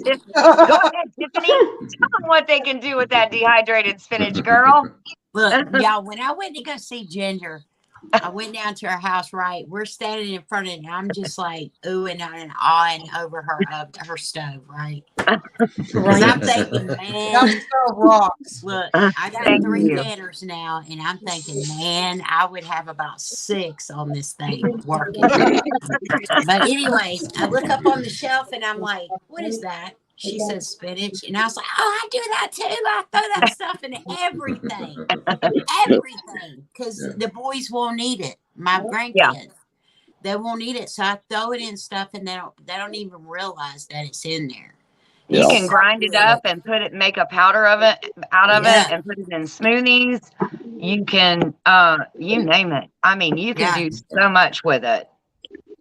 Tiffany. Tell them what they can do with that dehydrated spinach, girl. Look, y'all, when I went to go see Ginger, I went down to her house, right? We're standing in front of it, and I'm just like oohing and awing over her stove, right? Because I'm thinking, That man, stuff rocks. look, I got Thank 3 you. banners now, and I'm thinking, man, I would have about 6 on this thing working. But anyways, I look up on the shelf, and I'm like, what is that? She says spinach, and I was like, oh, I do that too. I throw that stuff in everything, because the boys won't eat it. My grandkids, they won't eat it, so I throw it in stuff, and they don't even realize that it's in there. You can grind it up and make a powder of it out of it and put it in smoothies. You can, you name it. I mean, you can do so much with it.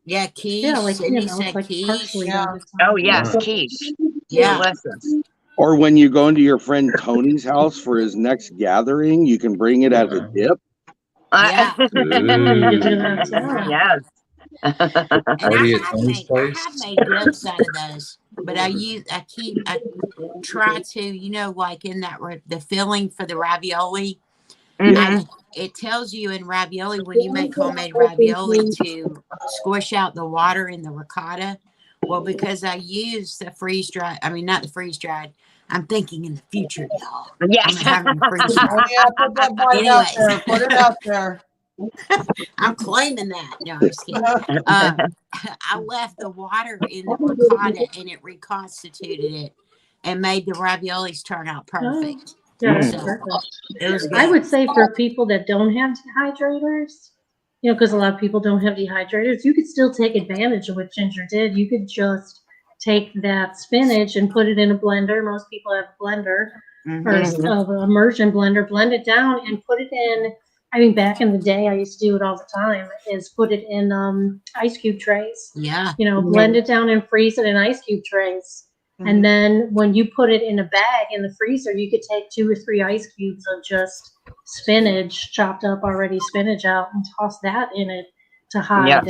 Yeah, quiche. Yeah, like, Sydney it's said like quiche. partially Yeah. all the time. Oh yes, Yeah. quiche. Yeah. Delicious. Or when you go into your friend Tony's house for his next gathering, you can bring it as a dip. Yeah. You could do that too. Yes. And Party I at have Tony's place? made dips out of those, but I try to, like in that the filling for the ravioli. Mhm. It tells you in ravioli when you make homemade ravioli to squish out the water in the ricotta. Well, because I use the freeze dried, not the freeze dried. I'm thinking in the future, y'all. Yes. I'm having the freeze dried. Oh, yeah, put that bite out there. Put it out there. I'm claiming that. No, I'm just kidding. I left the water in the ricotta, and it reconstituted it and made the raviolis turn out perfect. Yeah, that's So, perfect. it was good. I would say for people that don't have dehydrators, because a lot of people don't have dehydrators, you could still take advantage of what Ginger did. You could just take that spinach and put it in a blender. Most people have a blender or an immersion blender, blend it down and put it in. Back in the day, I used to do it all the time, is put it in ice cube trays. Yeah. Blend it down and freeze it in ice cube trays. And then when you put it in a bag in the freezer, you could take 2 or 3 ice cubes of just spinach, chopped up already spinach out, and toss that in it to hide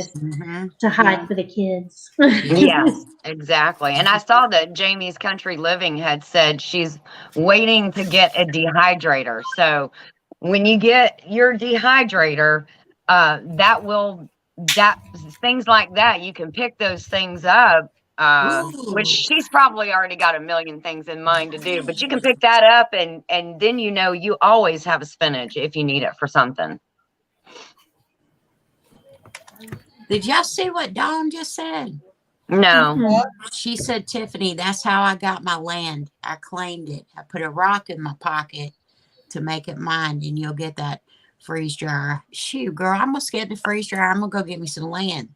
for the kids. Yes, exactly. And I saw that Jamie's Country Living had said she's waiting to get a dehydrator. So when you get your dehydrator, things like that, you can pick those things up which Ooh. she's probably already got a million things in mind to do, but you can pick that up and then you always have a spinach if you need it for something. Did y'all see what Dawn just said? No. What? She said, Tiffany, that's how I got my land. I claimed it. I put a rock in my pocket to make it mine, and you'll get that freeze dryer. Shoot, girl, I'm gonna get the freeze dryer. I'm gonna go get me some land.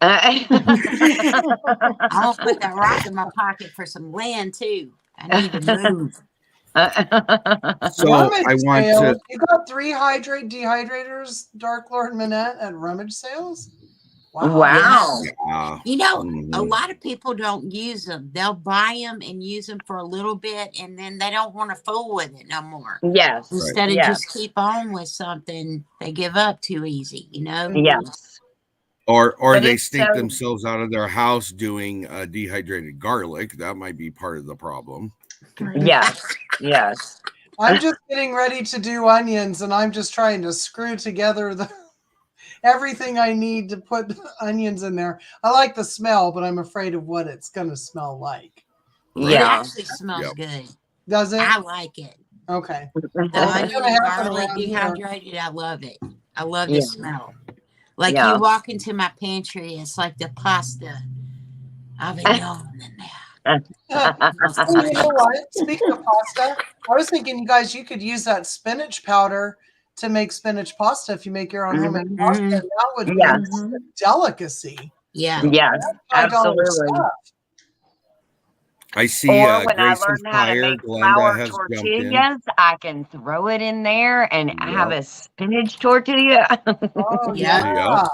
I'm gonna put that rock in my pocket for some land too. I need to move. So Rummage I want sales. to. You got 3 dehydrators, Dark Lord Manette, at rummage sales? Wow. You know, a Mhm. lot of people don't use them. They'll buy them and use them for a little bit, and then they don't want to fool with it no more. Yes. Instead of Yes. just keep on with something, they give up too easy, you know? Yes. Or But they it's stink so- themselves out of their house doing dehydrated garlic. That might be part of the problem. Yes. Yes. I'm just getting ready to do onions, and I'm just trying to screw together everything I need to put onions in there. I like the smell, but I'm afraid of what it's going to smell like. It Yeah. actually smells good. Does it? I like it. Okay. The Well, onion gonna and happen garlic around here. dehydrated, I love it. I love the Yeah. smell. Like Yeah. you walk into my pantry, it's like the pasta avignon in there. Oh, you know what? Speaking of pasta, I was thinking, you guys, you could use that spinach powder to make spinach pasta if you make your own homemade Mhm. pasta. That would be Yes. a delicacy. Yeah. Yes. $5 Absolutely. stuff. I see Or when I Grace's learn how to fire. make Glenda flour has jumped in. tortillas, I can throw it in there and have Yep. a spinach tortilla. Oh, Yeah. yeah.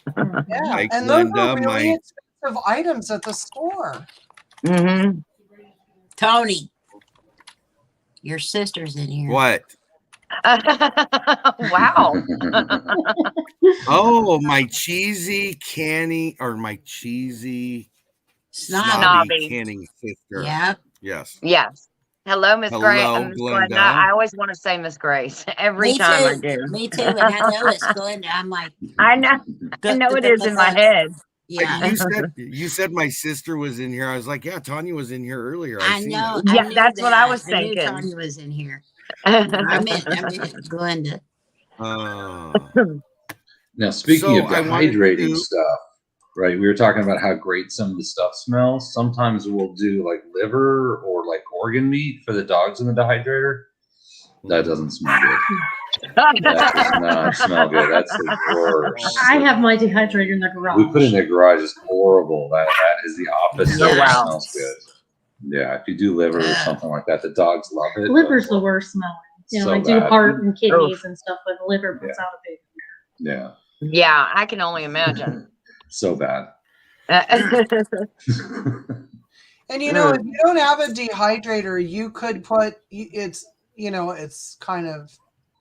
Mhm. Yeah. Like And those Glenda, are really my expensive items at the store. Mm-hmm. Tony, your sister's in here. what? Wow. Oh, my cheesy canny or my cheesy snobby Snobby. canning sister. Yep. Yes. Yes. Hello, Miss Grace. Hello, Miss Glenda. Glenda. I always want to say Miss Grace every Me time I too. do. Me too. And I know it's Glenda. I'm like, I know. I know it is in my head. Yeah. You said my sister was in here. I was like, yeah, Tanya was in here earlier. I seen know. that. Yeah, I knew that's what I that. was I knew thinking. Tanya was in here. I meant Glenda. Now, speaking of So I wanted dehydrating to- stuff, right? We were talking about how great some of the stuff smells. Sometimes we'll do like liver or like organ meat for the dogs in the dehydrator. That doesn't smell good. That does not smell good. That's the worst. I have my dehydrator in the garage. We put it in the garage. It's horrible. That is the opposite. Oh, It wow. smells good. Yeah, if you do liver or something like that, the dogs love it. Liver's the worst smelling. You know, So I do bad. heart and kidneys Oof. and stuff, but liver puts out a big. Yeah, Yeah, I can only imagine. so bad. And you know, if you don't have a dehydrator, you could put it's kind of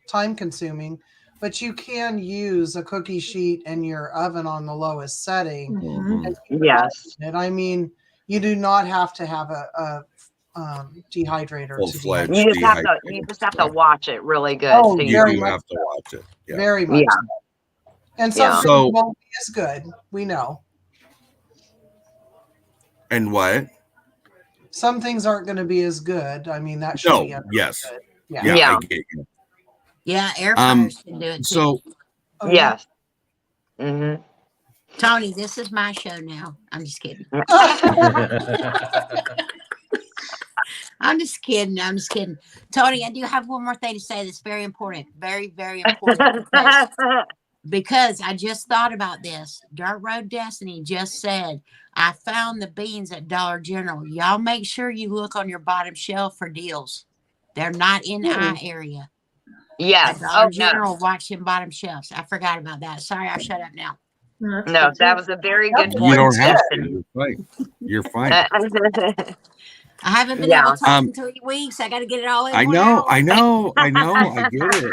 time consuming, but you can use a cookie sheet and your oven on the lowest setting. Mhm. And keep Yes. it. I mean, you do not have to have a dehydrator. Full-fledged. To dehydrate. You just have to watch it really good. Oh, so You very do much have to watch it. Yeah. Very much. Yeah. So. And some Yeah. things So- won't be as good. We know. And what? Some things aren't going to be as good. I mean, that should No. be Yes. understood. Yeah. Yeah. I get you. Yeah, air fryers can do it too. So Oh, yeah. Yes. Mm-hmm. Tony, this is my show now. I'm just kidding. I'm just kidding. I'm just kidding. Tony, I do have one more thing to say that's very important. Very, very important. Because I just thought about this. Dirt Road Destiny just said, I found the beans at Dollar General. Y'all make sure you look on your bottom shelf for deals. They're not in our area. Yes. At Dollar Oh, General, watch them bottom shelves. I forgot about that. Sorry, I'll shut up now. no, that was a very good You point. you don't have to. Stephanie. You're fine. I haven't been able to talk in 3 weeks. I got to get it all in. I 1 know. hour. I know. I get it.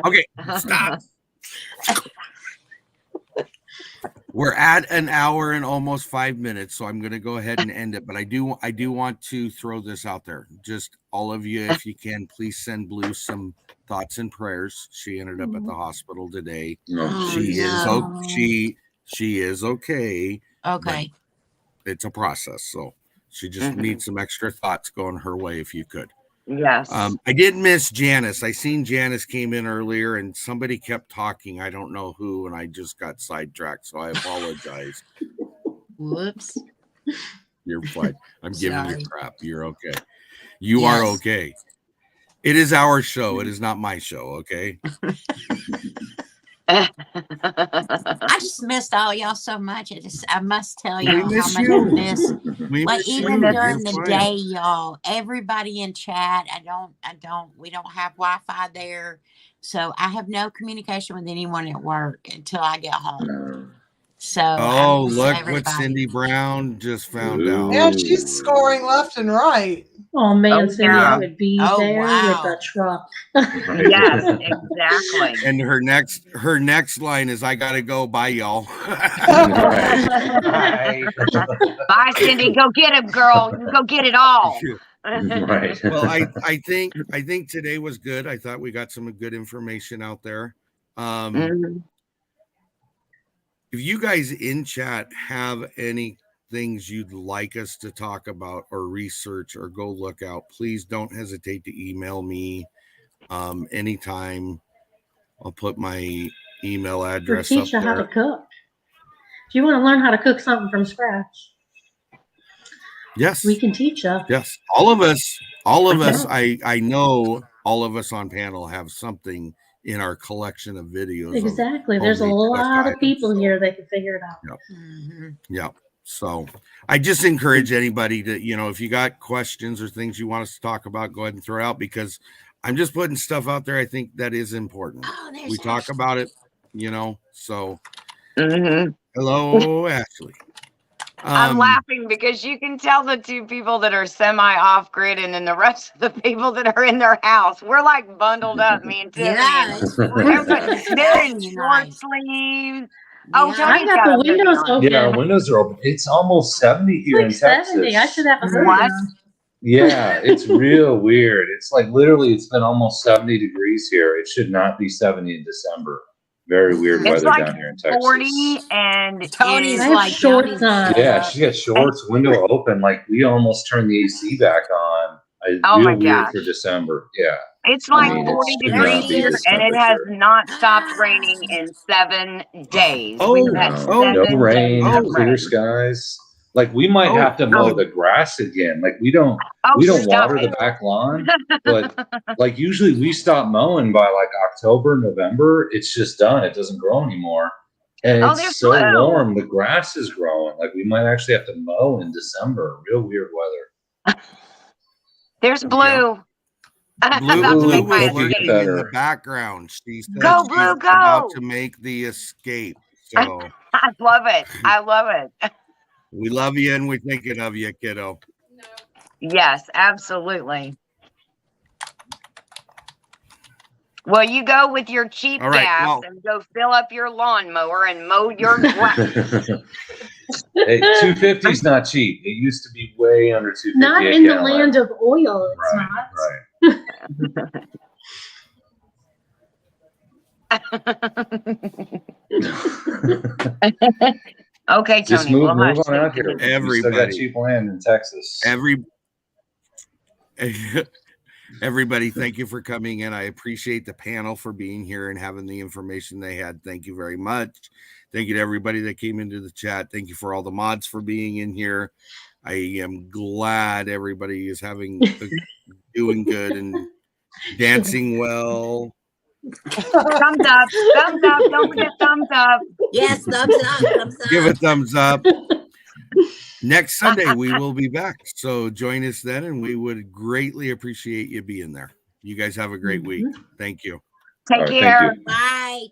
Okay. Stop. We're at an hour and almost 5 minutes, so I'm going to go ahead and end it. But I do want to throw this out there. Just all of you, if you can, please send Blue some thoughts and prayers. She ended up at the hospital today. No, She no. is she is okay. Okay. It's a process. So she just needs some extra thoughts going her way if you could. Yes. I did miss Janice. I seen Janice came in earlier and somebody kept talking. I don't know who, and I just got sidetracked. So I apologize. Whoops. You're fine. I'm giving Sorry. you crap. You're okay. You are okay. It is our show. It is not my show. Okay. I just missed all y'all so much. I must tell We y'all how miss much you. I miss. We Like miss even you. during You're the fine. day, y'all, everybody in chat. We don't have Wi-Fi there, so I have no communication with anyone at work until I get home. So I miss Look everybody. what Cindy Brown just found out. Yeah, she's scoring left and right. Oh man, Oh, Cindy, yeah. I would be Oh, there wow. with a truck. Yes, exactly. And her next line is, "I gotta go. Bye, y'all." Right. Bye, Cindy. Go get him, girl. You go get it all. Right. Well, I think today was good. I thought we got some good information out there. Mhm. If you guys in chat have any things you'd like us to talk about or research or go look out, please don't hesitate to email me anytime. I'll put my email Or address up teach you how to there. cook. If you want to learn how to cook something from scratch, Yes, we can teach you. yes. All of us. I know all of us on panel have something in our collection of videos. Exactly. Of There's a homemade lot of items, people so. here that can figure it out. Yeah. So I just encourage anybody to, if you got questions or things you want us to talk about, go ahead and throw it out, because I'm just putting stuff out there. I think that is important. Oh, there's We talk Ashley. about it, so Mhm. hello, Ashley. I'm laughing because you can tell the two people that are semi off grid and then the rest of the people that are in their house. We're like bundled up, me and Tiffany. Yeah, And it's freezing. they're in Tonight. short sleeves. Oh, Yeah. Tony's I've got got the a hoodie windows on. open. Yeah, our windows are open. It's almost 70 here in It's like 70. Texas. I should have a hoodie What? on. Yeah, it's real weird. It's like literally it's been almost 70 degrees here. It should not be 70 in December. Very weird It's weather like down here in Texas. 40 and Tony's I is have like shorts on. Yeah, she got shorts, window open. Like we almost turned the AC back on. Oh Real my weird gosh. for December. Yeah. It's I like mean, 40 it should degrees not be here, this and it has temperature. not stopped raining in 7 days. Oh, We've had oh, 7 No rain, days of clear rain. skies. Like we might Oh, have to mow oh. the grass again. Like we don't Oh, stop water the it. back lawn, but like usually we stop mowing by like October, November. It's just done. It doesn't grow anymore. And Oh, it's there's so blue. warm, the grass is growing. Like we might actually have to mow in December. Real weird weather. There's blue. I'm Blue, about to Blue make my was hope you get escape. lurking in the better. background. She said Go, she's Blue, about go. to make the escape. So I love it. I love it. we love you and we're thinking of you, kiddo. Yes, absolutely. Well, you go with your cheap All right, gas well- and go fill up your lawnmower and mow your grass. Hey, 250 is not cheap. It used to be way under 250. Not a in the gallon. land of oil, it's Right, not. right. Okay, Just Tony, move we'll hush on out you. here. We still got Everybody. cheap land in Texas. Everybody, thank you for coming in. I appreciate the panel for being here and having the information they had. Thank you very much. Thank you to everybody that came into the chat. Thank you for all the mods for being in here. I am glad everybody is doing good and dancing well. Thumbs up. Thumbs up. Don't forget thumbs up. Yes, thumbs up. Thumbs up. Give a thumbs up. Next Sunday, we will be back. So join us then, and we would greatly appreciate you being there. You guys have a great week. Thank you. Take All right, thank care. you. Bye.